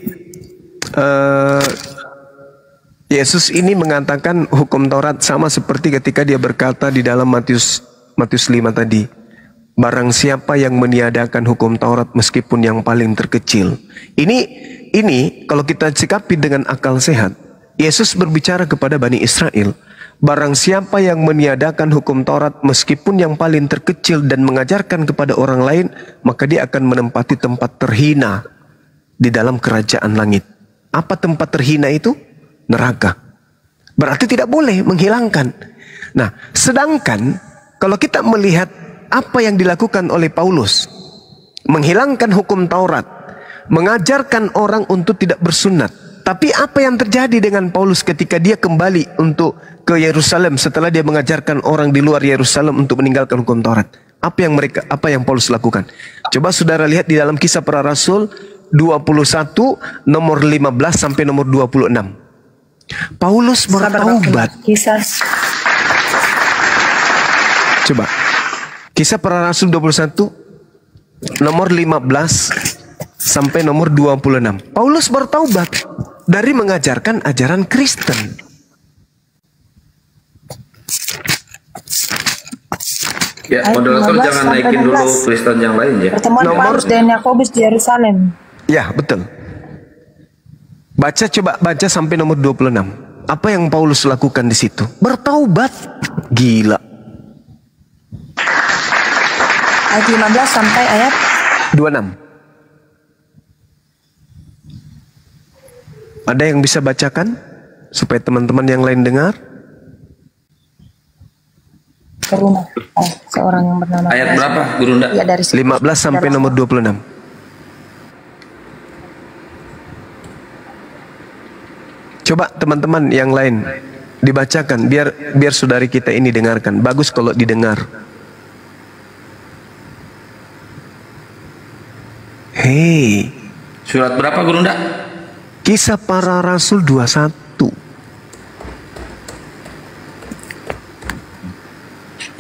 Yesus ini mengatakan hukum Taurat sama seperti ketika dia berkata di dalam Matius Matius 5 tadi. Barang siapa yang meniadakan hukum Taurat meskipun yang paling terkecil. Ini kalau kita sikapi dengan akal sehat, Yesus berbicara kepada Bani Israel. Barang siapa yang meniadakan hukum Taurat meskipun yang paling terkecil dan mengajarkan kepada orang lain, maka dia akan menempati tempat terhina di dalam kerajaan langit. Apa tempat terhina itu? Neraka. Berarti tidak boleh menghilangkan. Nah, sedangkan kalau kita melihat apa yang dilakukan oleh Paulus, menghilangkan hukum Taurat, mengajarkan orang untuk tidak bersunat. Tapi apa yang terjadi dengan Paulus ketika dia kembali untuk ke Yerusalem setelah dia mengajarkan orang di luar Yerusalem untuk meninggalkan hukum Taurat? Apa yang Paulus lakukan? Coba saudara lihat di dalam Kisah Para Rasul 21 nomor 15 sampai nomor 26. Paulus bertaubat. Coba Kisah Para Rasul 21 nomor 15 sampai nomor 26. Paulus bertaubat dari mengajarkan ajaran Kristen. Ya, moderator jangan naikin dulu Kristen yang lain ya. Pertemuan Paulus dan Yakobus di Yerusalem. Ya, betul. Coba baca sampai nomor 26. Apa yang Paulus lakukan di situ? Bertaubat. Gila. Ayat 15 sampai ayat 26. Ada yang bisa bacakan supaya teman-teman yang lain dengar? Ke rumah seorang yang bernama ayat berapa, Gurunda? Ya, dari 15 sampai nomor 26. Coba teman-teman yang lain dibacakan biar saudari kita ini dengarkan. Bagus kalau didengar. Hei. Surat berapa, Gurunda? Kisah Para Rasul 21.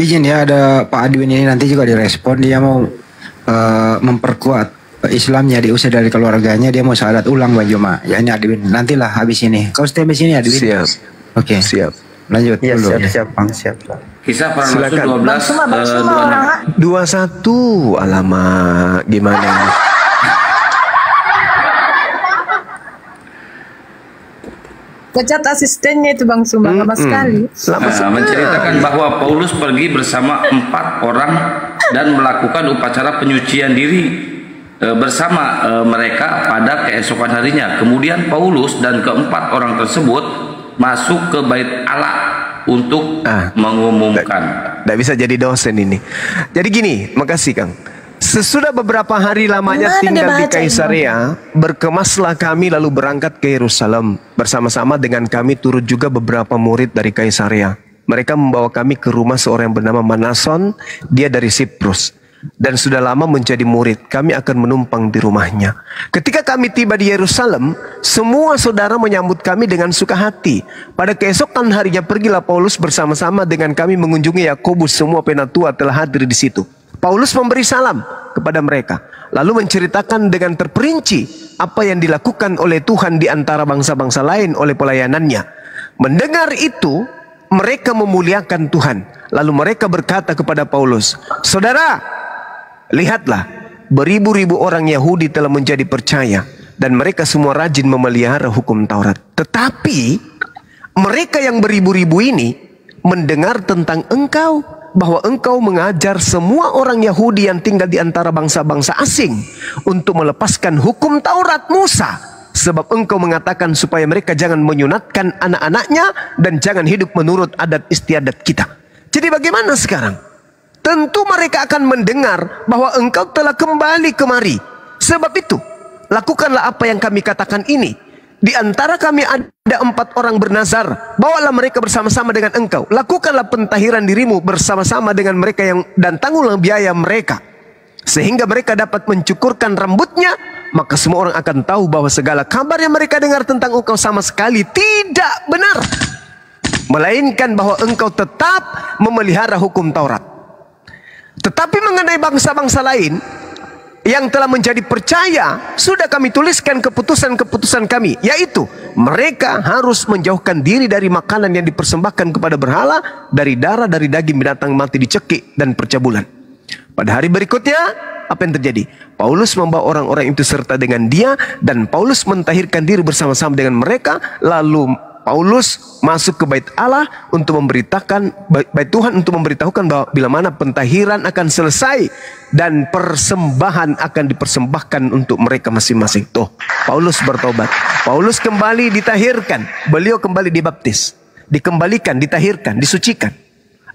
Izin ya, ada Pak Adwin ini nanti juga direspon. Dia mau memperkuat Islamnya, diusir dari keluarganya. Dia mau syahadat ulang Bang Juma. Ya ini Adwin, nantilah habis ini. Kau stay di sini Adwin. Siap. Oke. Siap. Lanjut Ya, dulu. siap Bang, siap. Kisah Para Rasul 12 21. Alamak, gimana? Pecat asistennya itu Bang Suma, lama sekali. Menceritakan bahwa Paulus pergi bersama 4 orang dan melakukan upacara penyucian diri bersama mereka pada keesokan harinya. Kemudian Paulus dan keempat orang tersebut masuk ke bait Allah untuk mengumumkan. Tidak bisa jadi dosen ini. Jadi gini, makasih Kang. Sesudah beberapa hari lamanya tinggal di Kaisarea, berkemaslah kami lalu berangkat ke Yerusalem. Bersama-sama dengan kami turut juga beberapa murid dari Kaisarea. Mereka membawa kami ke rumah seorang yang bernama Manason, dia dari Siprus. Dan sudah lama menjadi murid, kami akan menumpang di rumahnya. Ketika kami tiba di Yerusalem, semua saudara menyambut kami dengan suka hati. Pada keesokan harinya pergilah Paulus bersama-sama dengan kami mengunjungi Yakobus, semua penatua telah hadir di situ. Paulus memberi salam kepada mereka, lalu menceritakan dengan terperinci apa yang dilakukan oleh Tuhan di antara bangsa-bangsa lain oleh pelayanannya. Mendengar itu, mereka memuliakan Tuhan. Lalu mereka berkata kepada Paulus, "Saudara, lihatlah, beribu-ribu orang Yahudi telah menjadi percaya, dan mereka semua rajin memelihara hukum Taurat. Tetapi mereka yang beribu-ribu ini mendengar tentang engkau, bahwa engkau mengajar semua orang Yahudi yang tinggal di antara bangsa-bangsa asing untuk melepaskan hukum Taurat Musa, sebab engkau mengatakan supaya mereka jangan menyunatkan anak-anaknya dan jangan hidup menurut adat istiadat kita." Jadi bagaimana sekarang? Tentu mereka akan mendengar bahwa engkau telah kembali kemari. Sebab itu, lakukanlah apa yang kami katakan ini. Di antara kami ada 4 orang bernazar. Bawalah mereka bersama-sama dengan engkau. Lakukanlah pentahiran dirimu bersama-sama dengan mereka dan tanggunglah biaya mereka, sehingga mereka dapat mencukurkan rambutnya. Maka semua orang akan tahu bahwa segala kabar yang mereka dengar tentang engkau sama sekali tidak benar, melainkan bahwa engkau tetap memelihara hukum Taurat. Tetapi mengenai bangsa-bangsa lain, yang telah menjadi percaya, sudah kami tuliskan keputusan-keputusan kami, yaitu mereka harus menjauhkan diri dari makanan yang dipersembahkan kepada berhala, dari darah, dari daging binatang mati dicekik, dan percabulan. Pada hari berikutnya, apa yang terjadi? Paulus membawa orang-orang itu serta dengan dia, dan Paulus mentahirkan diri bersama-sama dengan mereka. Lalu Paulus masuk ke bait Allah untuk memberitakan, bait Tuhan untuk memberitahukan bahwa bila mana pentahiran akan selesai dan persembahan akan dipersembahkan untuk mereka masing-masing. Tuh, Paulus bertobat. Paulus kembali ditahirkan. Beliau kembali dibaptis, dikembalikan, ditahirkan, disucikan.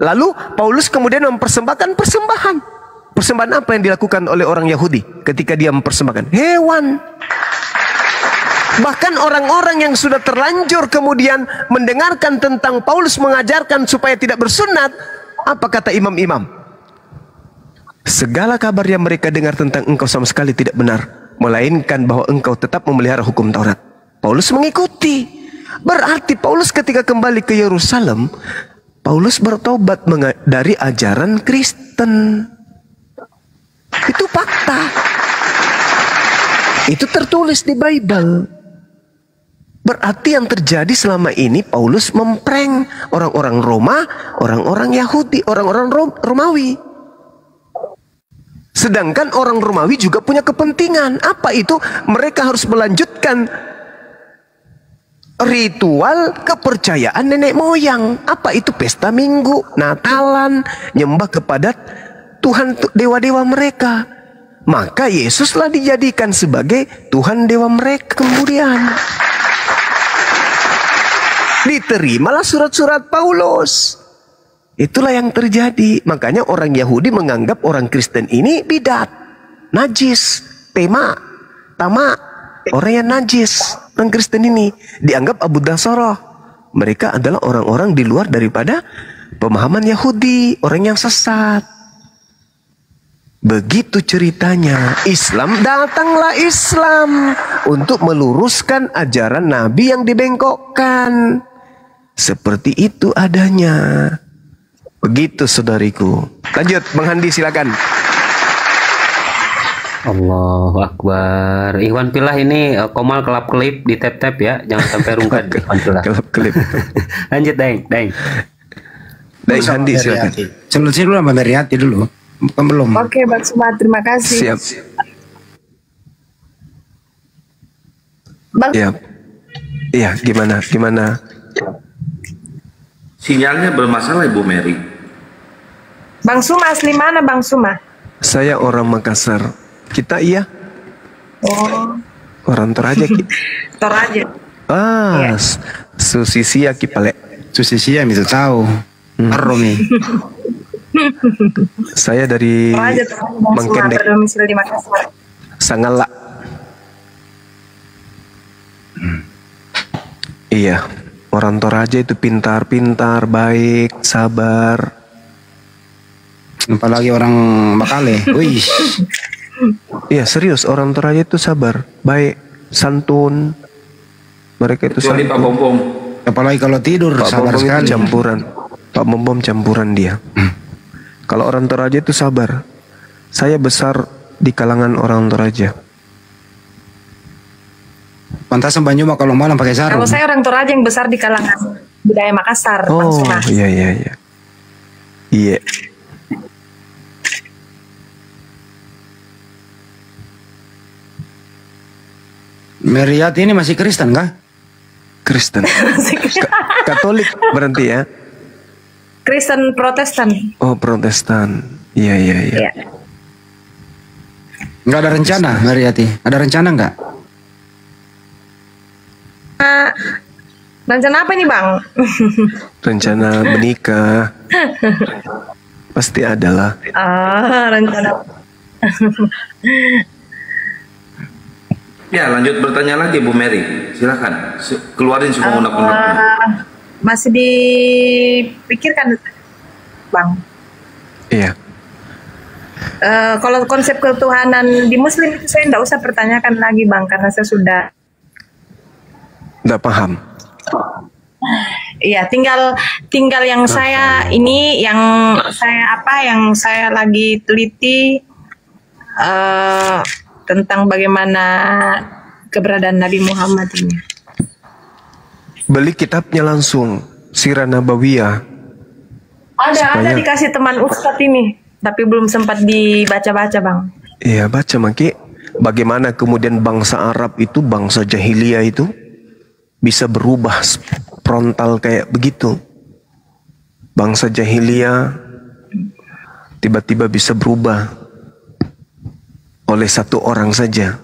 Lalu Paulus kemudian mempersembahkan persembahan. Persembahan apa yang dilakukan oleh orang Yahudi ketika dia mempersembahkan? Hewan. Bahkan orang-orang yang sudah terlanjur kemudian mendengarkan tentang Paulus mengajarkan supaya tidak bersunat, apa kata imam-imam? Segala kabar yang mereka dengar tentang engkau sama sekali tidak benar, melainkan bahwa engkau tetap memelihara hukum Taurat. Paulus mengikuti. Berarti Paulus ketika kembali ke Yerusalem, Paulus bertobat dari ajaran Kristen. Itu fakta. Itu tertulis di Bible. Berarti yang terjadi selama ini Paulus memprank orang-orang Roma, orang-orang Yahudi, orang-orang Romawi. Sedangkan orang Romawi juga punya kepentingan. Apa itu? Mereka harus melanjutkan ritual kepercayaan nenek moyang. Apa itu? Pesta Minggu, Natalan, nyembah kepada Tuhan dewa-dewa mereka. Maka Yesuslah dijadikan sebagai Tuhan dewa mereka kemudian. Diterimalah surat-surat Paulus. Itulah yang terjadi. Makanya orang Yahudi menganggap orang Kristen ini bidat, najis, tamak. Orang yang najis. Orang Kristen ini dianggap Abu Dasarah. Mereka adalah orang-orang di luar daripada pemahaman Yahudi, orang yang sesat. Begitu ceritanya. Islam, datanglah Islam untuk meluruskan ajaran Nabi yang dibengkokkan. Seperti itu adanya. Begitu saudariku. Lanjut Bang Handi, silakan. Allahu Akbar. Ikhwan Pilah ini Komal kelap-kelip di tap-tap ya. Jangan sampai rungkat Ikhwan Pilah. Kelap-kelip. Lanjut Daeng. Daeng Handi, silakan. Selesai dulu sama Meriati dulu. Belum. Oke, Bang Suma, terima kasih. Siap. Bang. Siap. Iya, gimana? Sinyalnya bermasalah Ibu Mary. Bang Suma asli mana Bang Suma? Saya orang Makassar. Kita iya. Oh. Orang Toraja ki. Toraja. Ah, Susisia ki pale. Susisia itu tahu. Aromi. Saya dari Mangkende. Berdomisili di Makassar. Sangala. Iya. Orang Toraja itu pintar, baik, sabar. Apalagi orang Makale. Wih. Iya serius, orang Toraja itu sabar, baik, santun. Mereka itu kecuali Pak Bom. Apalagi kalau tidur Pak sabar Bom sekali. Itu campuran. Pak Bom campuran dia. Kalau orang Toraja itu sabar. Saya besar di kalangan orang Toraja. Pantasan Banyuma kalau malam pakai sarung. Kalau saya orang Toraja yang besar di kalangan budaya Makassar. Oh iya. Iya. Meriat ini masih Kristen kah? Kristen. Katolik berarti ya? Kristen Protestan. Oh Protestan. Iya. Nggak ada rencana Meriati? Ada rencana nggak? Rencana apa nih Bang? Rencana menikah. Pasti adalah. Rencana. Ya, lanjut bertanya lagi Bu Mary. Silakan. Keluarin semua unek-uneknya. Masih dipikirkan Bang. Iya. Kalau konsep ketuhanan di Muslim itu saya tidak usah pertanyakan lagi Bang, karena saya sudah paham. Iya, tinggal yang saya ini, yang saya lagi teliti tentang bagaimana keberadaan Nabi Muhammad ini. Beli kitabnya langsung, Sirah Nabawiyah. Ada dikasih teman Ustadz ini, tapi belum sempat dibaca-baca, Bang. Iya, baca Maki. Bagaimana kemudian bangsa Arab itu, bangsa jahiliyah itu bisa berubah frontal kayak begitu. Bangsa jahiliyah tiba-tiba bisa berubah oleh satu orang saja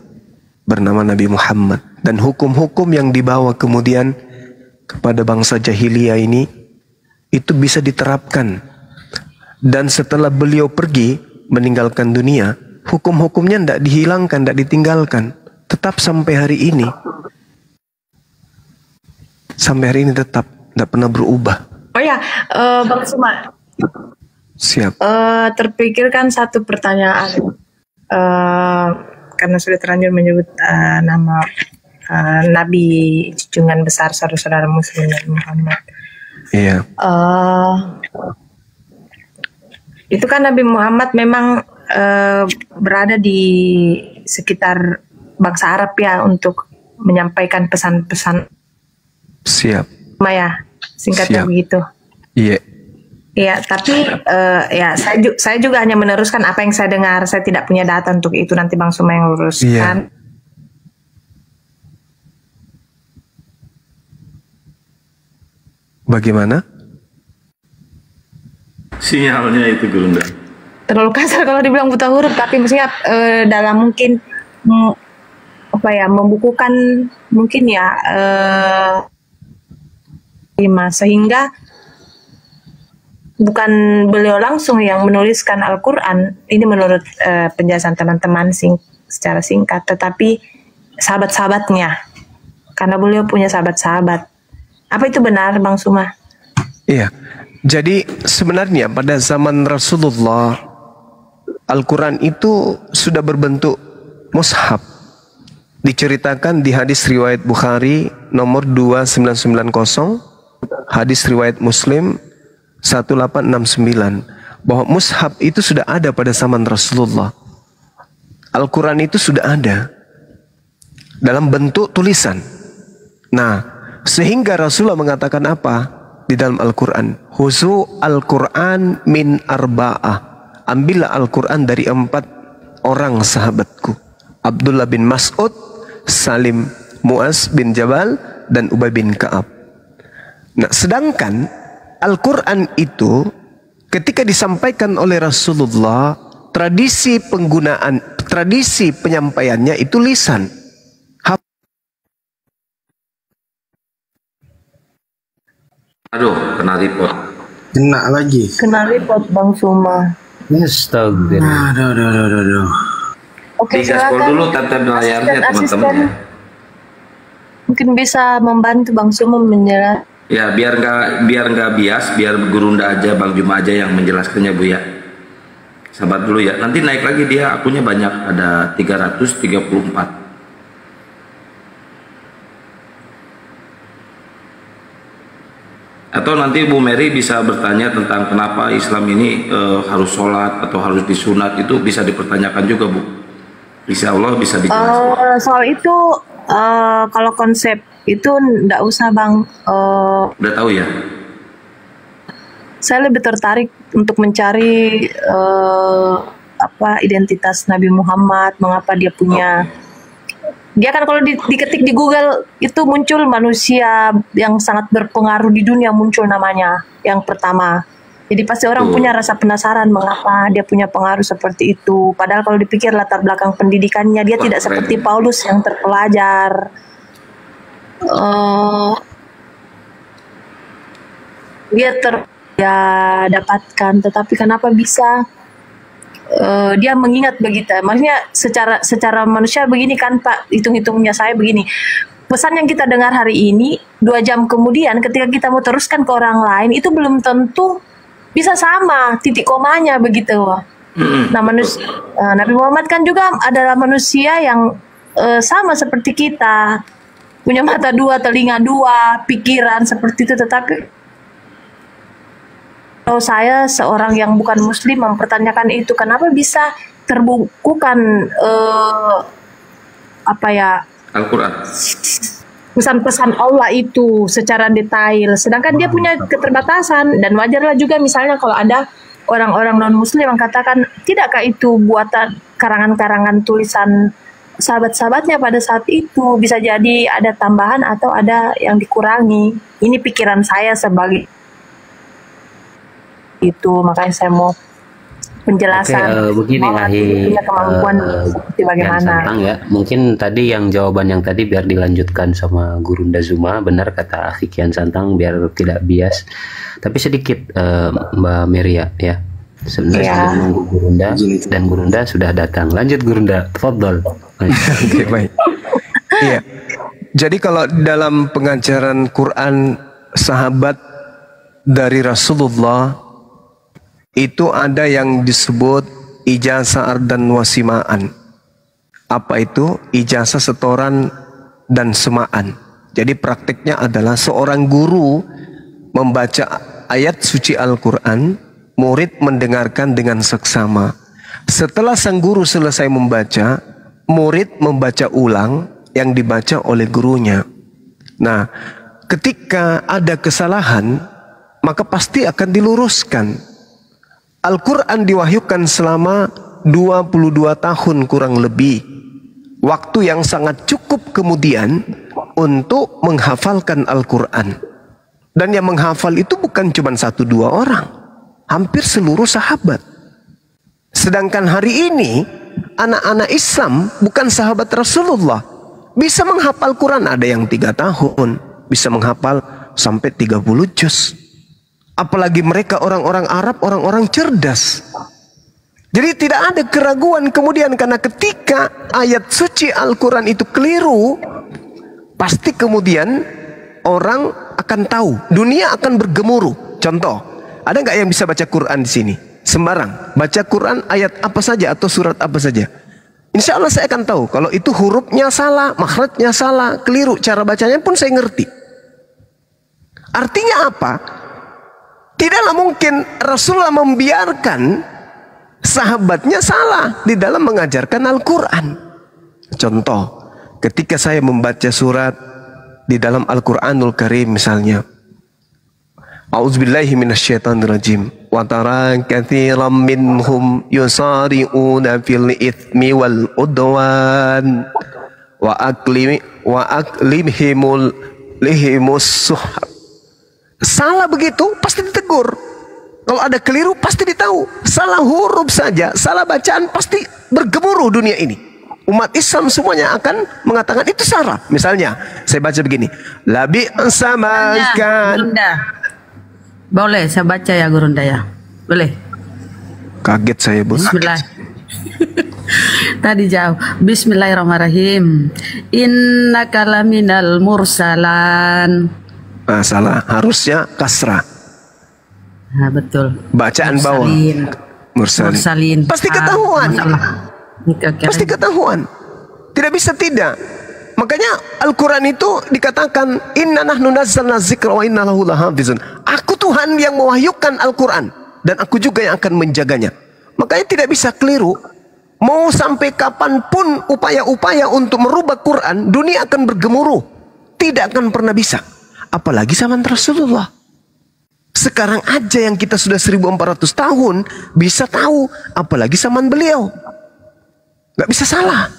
bernama Nabi Muhammad. Dan hukum-hukum yang dibawa kemudian kepada bangsa jahiliyah ini itu bisa diterapkan. Dan setelah beliau pergi meninggalkan dunia, hukum-hukumnya tidak dihilangkan, tidak ditinggalkan, tetap sampai hari ini. Sampai hari ini tetap tidak pernah berubah. Oh ya, Bang Suma. Siap. Terpikirkan satu pertanyaan. Karena sudah terlanjur menyebut nama Nabi junjungan besar saudara-saudara Muslim Nabi Muhammad. Iya. Itu kan Nabi Muhammad memang berada di sekitar bangsa Arab ya untuk menyampaikan pesan-pesan. Siap. Maya, singkatnya begitu. Iya. Ya, tapi ya saya juga hanya meneruskan apa yang saya dengar. Saya tidak punya data untuk itu, nanti Bang Suma yang luruskan. Iya. Bagaimana? Sinyalnya itu Gurunda. Terlalu kasar kalau dibilang buta huruf, tapi maksudnya dalam mungkin membukukan mungkin ya sehingga bukan beliau langsung yang menuliskan Al-Quran, ini menurut penjelasan teman-teman secara singkat, tetapi sahabat-sahabatnya, karena beliau punya sahabat-sahabat. Apa itu benar, Bang Suma? Iya, jadi sebenarnya pada zaman Rasulullah, Al-Quran itu sudah berbentuk mushaf. Diceritakan di hadis riwayat Bukhari nomor 2990, hadis riwayat Muslim 1869, bahwa mushaf itu sudah ada pada zaman Rasulullah. Al-Quran itu sudah ada dalam bentuk tulisan. Nah, sehingga Rasulullah mengatakan apa di dalam Al-Quran? Huzu Al-Quran min arba'ah. Ambillah Al-Quran dari 4 orang sahabatku. Abdullah bin Mas'ud, Salim, Mu'az bin Jabal, dan Ubay bin Ka'ab. Nah, sedangkan Al-Quran itu ketika disampaikan oleh Rasulullah, tradisi penyampaiannya itu lisan. Aduh, kena report. Kena lagi. Kena report, Bang Suma. Astagfirullah. Aduh. Oke, Digaspol silakan. dulu tap-tap layarnya teman-teman ya. Mungkin bisa membantu Bang Suma menjelaskan. Ya, biar nggak bias, biar Gurunda aja, Bang Juma aja yang menjelaskannya Bu ya. Sahabat dulu ya. Nanti naik lagi dia, akunnya banyak, ada 334. Atau nanti Bu Mary bisa bertanya tentang kenapa Islam ini harus sholat atau harus disunat, itu bisa dipertanyakan juga Bu. Insya Allah bisa dijelaskan. Soal itu kalau konsep itu enggak usah Bang. Udah tahu ya? Saya lebih tertarik untuk mencari identitas Nabi Muhammad, mengapa dia punya. Dia kan kalau diketik di Google itu muncul manusia yang sangat berpengaruh di dunia, muncul namanya yang pertama. Jadi pasti orang punya rasa penasaran mengapa dia punya pengaruh seperti itu. Padahal kalau dipikir latar belakang pendidikannya dia tidak seperti Paulus yang terpelajar. Dia dapatkan, tetapi kenapa bisa dia mengingat begitu? Maksudnya secara manusia begini kan Pak, hitung-hitungnya saya begini. Pesan yang kita dengar hari ini 2 jam kemudian ketika kita mau teruskan ke orang lain itu belum tentu bisa sama titik komanya begitu. Nah, Nabi Muhammad kan juga adalah manusia yang sama seperti kita, punya mata 2, telinga 2, pikiran seperti itu. Tetapi kalau saya seorang yang bukan Muslim mempertanyakan itu, kenapa bisa terbukukan apa ya, Al-Quran. pesan-pesan Allah itu secara detail, sedangkan dia punya keterbatasan. Dan wajarlah juga misalnya kalau ada orang-orang non-muslim yang katakan, tidakkah itu buatan karangan-karangan tulisan sahabat-sahabatnya pada saat itu, bisa jadi ada tambahan atau ada yang dikurangi. Ini pikiran saya sebagai itu, makanya saya mau penjelasan. Begini punya kemampuan seperti bagaimana. Santang ya, mungkin tadi yang jawaban yang tadi biar dilanjutkan sama Gurunda Zuma, benar kata Akhi Kian Santang, biar tidak bias. Tapi sedikit Mbak Meria ya, sebenarnya sambil menunggu Gurunda, dan Gurunda sudah datang. Lanjut Gurunda, tafadhol. Oke, baik. Iya. Jadi kalau dalam pengajaran Quran sahabat dari Rasulullah itu ada yang disebut ijazah dan wasimaan. Apa itu? Ijazah setoran dan semaan. Jadi praktiknya adalah seorang guru membaca ayat suci Al-Quran, murid mendengarkan dengan seksama. Setelah sang guru selesai membaca, murid membaca ulang yang dibaca oleh gurunya. Nah, ketika ada kesalahan, maka pasti akan diluruskan. Al-Quran diwahyukan selama 22 tahun kurang lebih. Waktu yang sangat cukup kemudian untuk menghafalkan Al-Quran. Dan yang menghafal itu bukan cuma 1-2 orang. Hampir seluruh sahabat. Sedangkan hari ini anak-anak Islam bukan sahabat Rasulullah, bisa menghafal Quran. Ada yang 3 tahun bisa menghafal sampai 30 juz. Apalagi mereka orang-orang Arab, orang-orang cerdas. Jadi tidak ada keraguan kemudian, karena ketika ayat suci Al-Quran itu keliru, pasti kemudian orang akan tahu, dunia akan bergemuruh. Contoh, ada nggak yang bisa baca Quran di sini? Sembarang baca Quran ayat apa saja atau surat apa saja. Insya Allah saya akan tahu kalau itu hurufnya salah, makhrajnya salah, keliru, cara bacanya pun saya ngerti. Artinya apa? Tidaklah mungkin Rasulullah membiarkan sahabatnya salah di dalam mengajarkan Al-Quran. Contoh, ketika saya membaca surat di dalam Al-Quranul Karim misalnya, A'udzubillahi minasyaitonirrajim. Wa tara katsiran minhum yusari'una fil itsmi wal udwan wa aklimhimul lihimus suhab. Salah begitu pasti ditegur. Kalau ada keliru pasti ditahu. Salah huruf saja, salah bacaan pasti bergemuruh dunia ini. Umat Islam semuanya akan mengatakan itu salah. Misalnya saya baca begini, labi samakan. Boleh saya baca ya Gurunda ya? Boleh. Kaget saya bos. Bismillah. Tadi jauh. Bismillahirrahmanirrahim. Innaka laminal mursalan. Nah, salah, harusnya kasrah. Nah, betul. Bacaan bawah. Mursalin. Pasti ketahuan. Pasti ketahuan. Tidak bisa tidak. Makanya Al-Quran itu dikatakan inna nahnu nazzalna dzikra wa inna lahu lahafizun. Aku Tuhan yang mewahyukan Al-Quran dan aku juga yang akan menjaganya. Makanya tidak bisa keliru. Mau sampai kapanpun upaya-upaya untuk merubah Quran, dunia akan bergemuruh. Tidak akan pernah bisa. Apalagi zaman Rasulullah. Sekarang aja yang kita sudah 1400 tahun bisa tahu, apalagi zaman beliau. Gak bisa salah.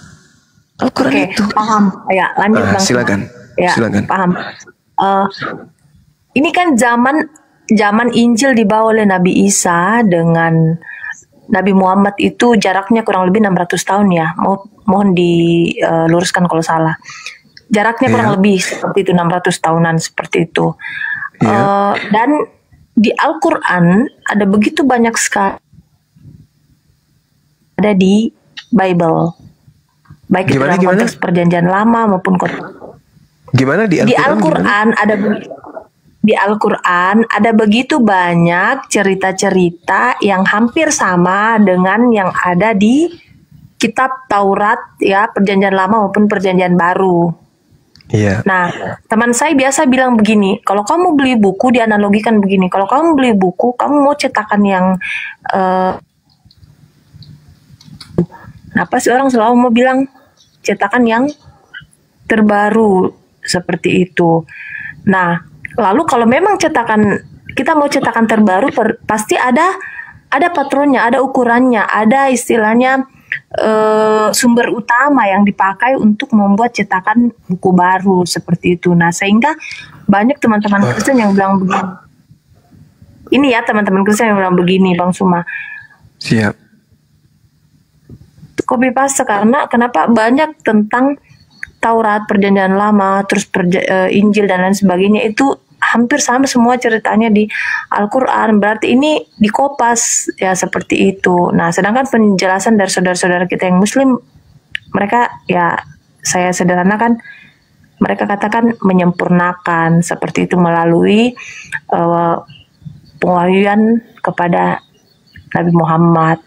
Al-Quran itu. Paham. Ya, lanjut Bang. Silakan. Ya, silakan. Paham. Ini kan zaman Injil dibawa oleh Nabi Isa dengan Nabi Muhammad itu jaraknya kurang lebih 600 tahun ya. Mohon diluruskan kalau salah. Jaraknya kurang lebih seperti itu, 600 tahunan seperti itu. Dan di Al-Quran ada begitu banyak sekali ada di Bible. Baik itu dalam konteks perjanjian lama maupun Gimana di Al-Quran di Al-Quran ada begitu banyak cerita-cerita yang hampir sama dengan yang ada di kitab Taurat ya, perjanjian lama maupun perjanjian baru. Iya. Nah, teman saya biasa bilang begini, kalau kamu beli buku dianalogikan begini, kalau kamu beli buku, kamu mau cetakan yang Nah, pasti orang selalu mau bilang cetakan yang terbaru seperti itu. Nah, lalu kalau memang kita mau cetakan terbaru, pasti ada patronnya, ada ukurannya, ada istilahnya sumber utama yang dipakai untuk membuat cetakan buku baru seperti itu. Nah, sehingga banyak teman-teman Kristen yang bilang begini. Ini ya teman-teman Kristen yang bilang begini, Bang Suma. Siap. Copy paste karena kenapa banyak tentang Taurat, Perjanjian Lama, terus Injil dan lain sebagainya itu hampir sama semua ceritanya di Al-Quran. Berarti ini dikopas ya seperti itu. Nah, sedangkan penjelasan dari saudara-saudara kita yang Muslim, mereka ya saya sederhanakan, mereka katakan menyempurnakan seperti itu melalui pengawalan kepada Nabi Muhammad.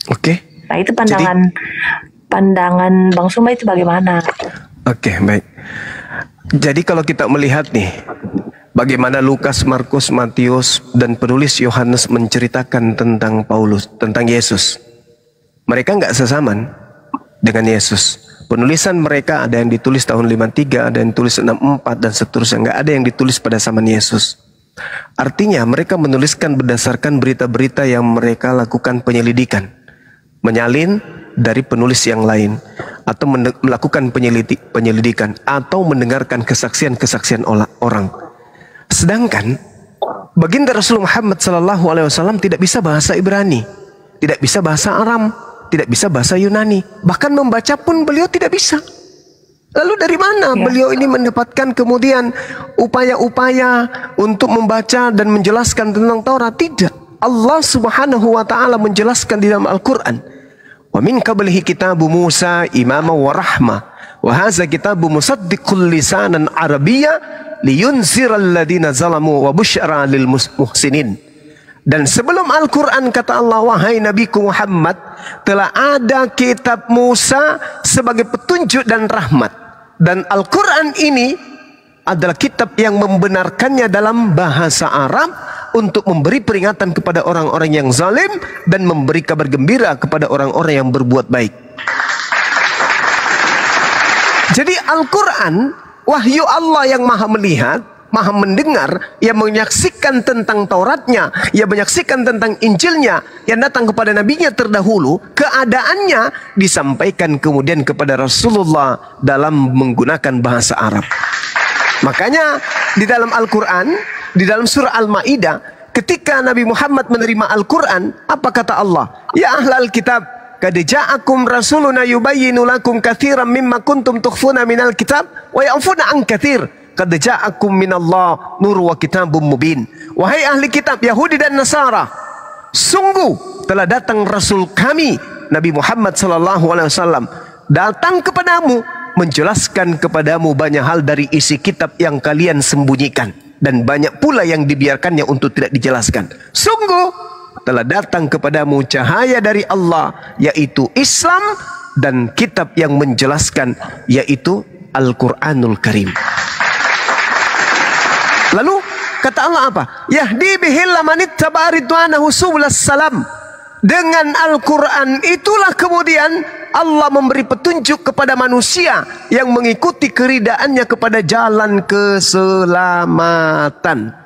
Oke. Nah, itu pandangan Bang Suma itu bagaimana? Oke, baik. Jadi kalau kita melihat nih, bagaimana Lukas, Markus, Matius, dan penulis Yohanes menceritakan tentang Paulus, tentang Yesus. Mereka nggak sesaman dengan Yesus. Penulisan mereka ada yang ditulis tahun 53, ada yang ditulis 64, dan seterusnya. Nggak ada yang ditulis pada zaman Yesus. Artinya mereka menuliskan berdasarkan berita-berita yang mereka lakukan penyelidikan. Menyalin dari penulis yang lain, atau melakukan penyelidikan, atau mendengarkan kesaksian-kesaksian orang. Sedangkan baginda Rasulullah Muhammad SAW tidak bisa bahasa Ibrani, tidak bisa bahasa Aram, tidak bisa bahasa Yunani, bahkan membaca pun beliau tidak bisa. Lalu dari mana beliau ini mendapatkan kemudian upaya-upaya untuk membaca dan menjelaskan tentang Taurat? Tidak. Allah Subhanahu wa taala menjelaskan di dalam Al-Qur'an, "Wa min qablihi kitabu Musa imama wa rahmah, wa hadza kitabu musaddiqul lisanan arabiyya liyunziral ladina zalamu wa busyra lil muhsinin." Dan sebelum Al-Qur'an kata Allah, wahai Nabiku Muhammad, telah ada kitab Musa sebagai petunjuk dan rahmat. Dan Al-Qur'an ini adalah kitab yang membenarkannya dalam bahasa Arab untuk memberi peringatan kepada orang-orang yang zalim dan memberi kabar gembira kepada orang-orang yang berbuat baik. Jadi Al-Quran, wahyu Allah yang maha melihat, maha mendengar, yang menyaksikan tentang Tauratnya, yang menyaksikan tentang Injilnya, yang datang kepada nabinya terdahulu, keadaannya disampaikan kemudian kepada Rasulullah dalam menggunakan bahasa Arab. Makanya di dalam Al-Quran, di dalam surah Al-Ma'idah, ketika Nabi Muhammad menerima Al-Quran, apa kata Allah? Ya ahlal kitab, qad ja'akum rasuluna yubayyinu lakum katsiran mimma kuntum tukhfuna minal kitab wa ya'funa an katsir. Qad ja'akum minallah nur wa kitabum mubin. Wahai ahli kitab Yahudi dan Nasara, sungguh telah datang Rasul kami Nabi Muhammad SAW datang kepadamu menjelaskan kepadamu banyak hal dari isi kitab yang kalian sembunyikan, dan banyak pula yang dibiarkannya untuk tidak dijelaskan. Sungguh telah datang kepadamu cahaya dari Allah, yaitu Islam, dan kitab yang menjelaskan, yaitu Al-Quranul Karim. Lalu kata Allah apa? Yahdi bihil manittaba ridwanahu subulas salam. Dengan Al-Quran itulah kemudian Allah memberi petunjuk kepada manusia yang mengikuti keridaannya kepada jalan keselamatan.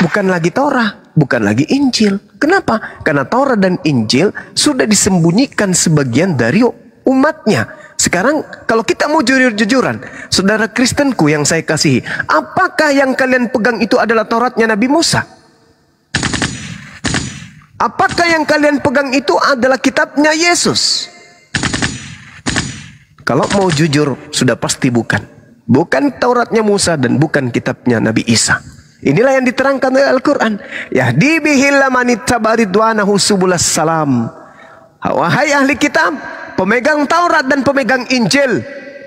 Bukan lagi Taurat, bukan lagi Injil. Kenapa? Karena Taurat dan Injil sudah disembunyikan sebagian dari umatnya. Sekarang kalau kita mau jujur-jujuran, saudara Kristenku yang saya kasihi, apakah yang kalian pegang itu adalah Tauratnya Nabi Musa? Apakah yang kalian pegang itu adalah kitabnya Yesus? Kalau mau jujur, sudah pasti bukan. Bukan Tauratnya Musa dan bukan kitabnya Nabi Isa. Inilah yang diterangkan oleh Al-Quran. Yahdi bihil manittaba ridwanahu subulas salam. Wahai ahli kitab, pemegang Taurat dan pemegang Injil,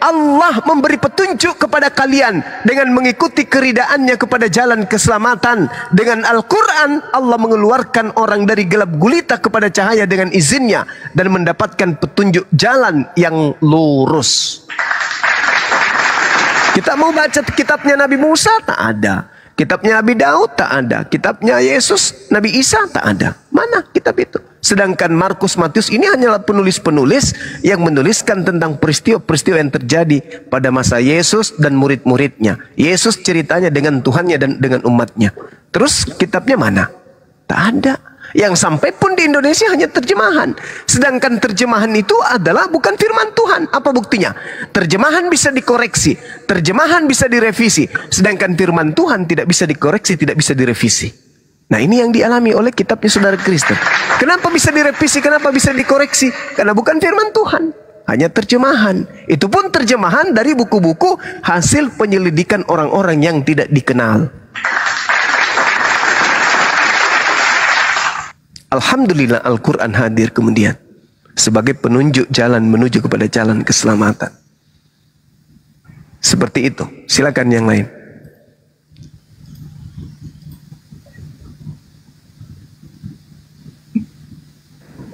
Allah memberi petunjuk kepada kalian dengan mengikuti keridaannya kepada jalan keselamatan. Dengan Al-Quran, Allah mengeluarkan orang dari gelap gulita kepada cahaya dengan izinnya dan mendapatkan petunjuk jalan yang lurus. Kita mau baca kitabnya Nabi Musa? Tak ada. Kitabnya Nabi Daud tak ada. Kitabnya Yesus, Nabi Isa tak ada. Mana kitab itu? Sedangkan Markus, Matius ini hanyalah penulis-penulis yang menuliskan tentang peristiwa-peristiwa yang terjadi pada masa Yesus dan murid-muridnya. Yesus ceritanya dengan Tuhannya dan dengan umatnya. Terus kitabnya mana? Tak ada. Yang sampai pun di Indonesia hanya terjemahan. Sedangkan terjemahan itu adalah bukan firman Tuhan. Apa buktinya? Terjemahan bisa dikoreksi. Terjemahan bisa direvisi. Sedangkan firman Tuhan tidak bisa dikoreksi, tidak bisa direvisi. Nah, ini yang dialami oleh kitabnya saudara Kristen. Kenapa bisa direvisi? Kenapa bisa dikoreksi? Karena bukan firman Tuhan. Hanya terjemahan. Itu pun terjemahan dari buku-buku hasil penyelidikan orang-orang yang tidak dikenal. Alhamdulillah Al-Quran hadir kemudian sebagai penunjuk jalan menuju kepada jalan keselamatan. Seperti itu. Silakan yang lain.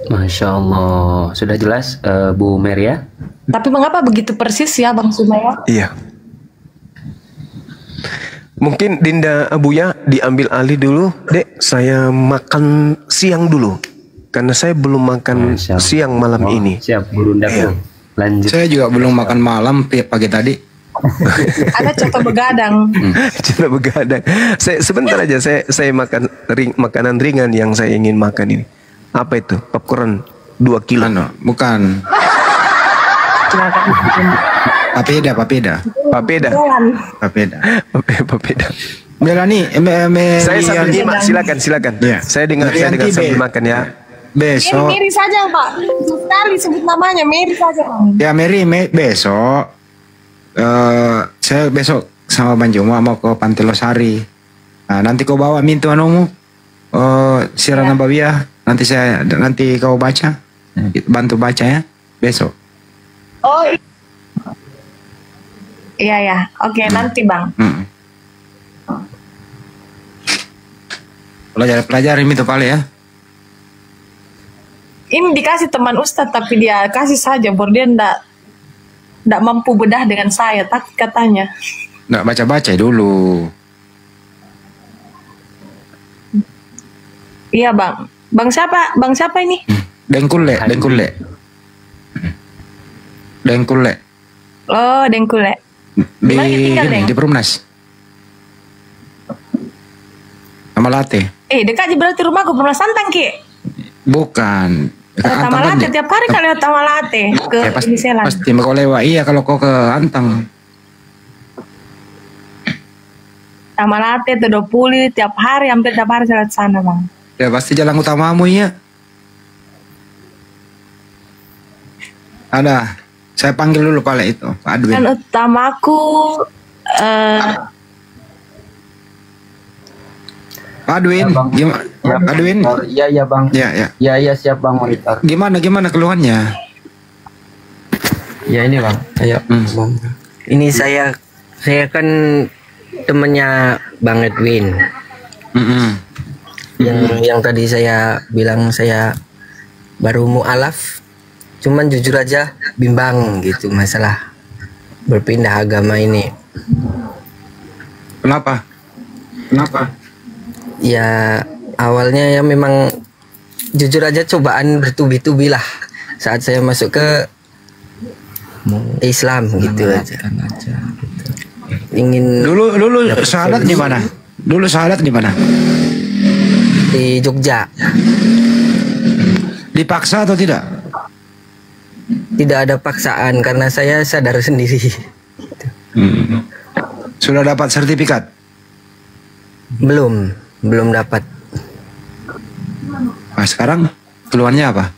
Masya Allah. Sudah jelas Bu Meria? Tapi mengapa begitu persis ya Bang Sumaya? Iya. Mungkin Dinda Abuya diambil alih dulu. Dek, saya makan siang dulu. Karena saya belum makan siang malam ini. Siap, Burunda. Lanjut. Saya juga belum makan malam pagi tadi. Ada coto begadang. Coto begadang. Sebentar aja, saya makan makanan ringan yang saya ingin makan ini. Apa itu? Popcorn 2 kilo. Bukan. Papeda. Melani, saya sambil nyimak, silakan. Ya. Saya dengar sambil makan ya. Besok. Mary saja Pak. Sekali sebut namanya Mary saja. Ya Mary, besok. Saya besok sama Bang Juma mau ke Pantai Losari. Nah, nanti kau bawa mintu anumu. Siaran Nabawiah. Nanti kau baca. Bantu baca ya besok. Oh. Iya ya. Oke, nanti Bang. Pelajari itu kali ya. Ini dikasih teman Ustadz tapi dia kasih saja, baru dia ndak mampu bedah dengan saya, takut katanya. Nggak baca-baca dulu. Iya Bang. Bang siapa ini? Dengkule. Oh, Dengkule. Di Perumnas. Sama Late. Dekat aja berarti rumahku, Perumnas Santang Ki. Bukan. Tamalate tiap hari kali lewat Tamalate ke Miselan. Pasti kau lewat. Iya kalau kau ke Antang. Tamalate itu 20 tiap hari, hampir tiap hari saya lewat sana Bang. Ya pasti jalan utamamu ya. Ada. Saya panggil dulu Pak itu, Pak Adwin. Kan utamaku Pak Adwin, ya, gimana? Ya, Adwin? Iya Bang. Ya siap Bang monitor. Gimana keluhannya? Ya ini Bang. Ayo. Bang. Ini saya kan temannya Bang Edwin. Yang tadi saya bilang saya baru mu'alaf. Cuman jujur aja bimbang gitu masalah berpindah agama ini. Kenapa? Ya awalnya ya memang jujur aja cobaan bertubi-tubi lah saat saya masuk ke Islam gitu aja. Ingin dulu syahadat di mana? Di Jogja. Dipaksa atau tidak? Tidak ada paksaan karena saya sadar sendiri. Sudah dapat sertifikat? Belum dapat. Nah, sekarang keluarnya apa?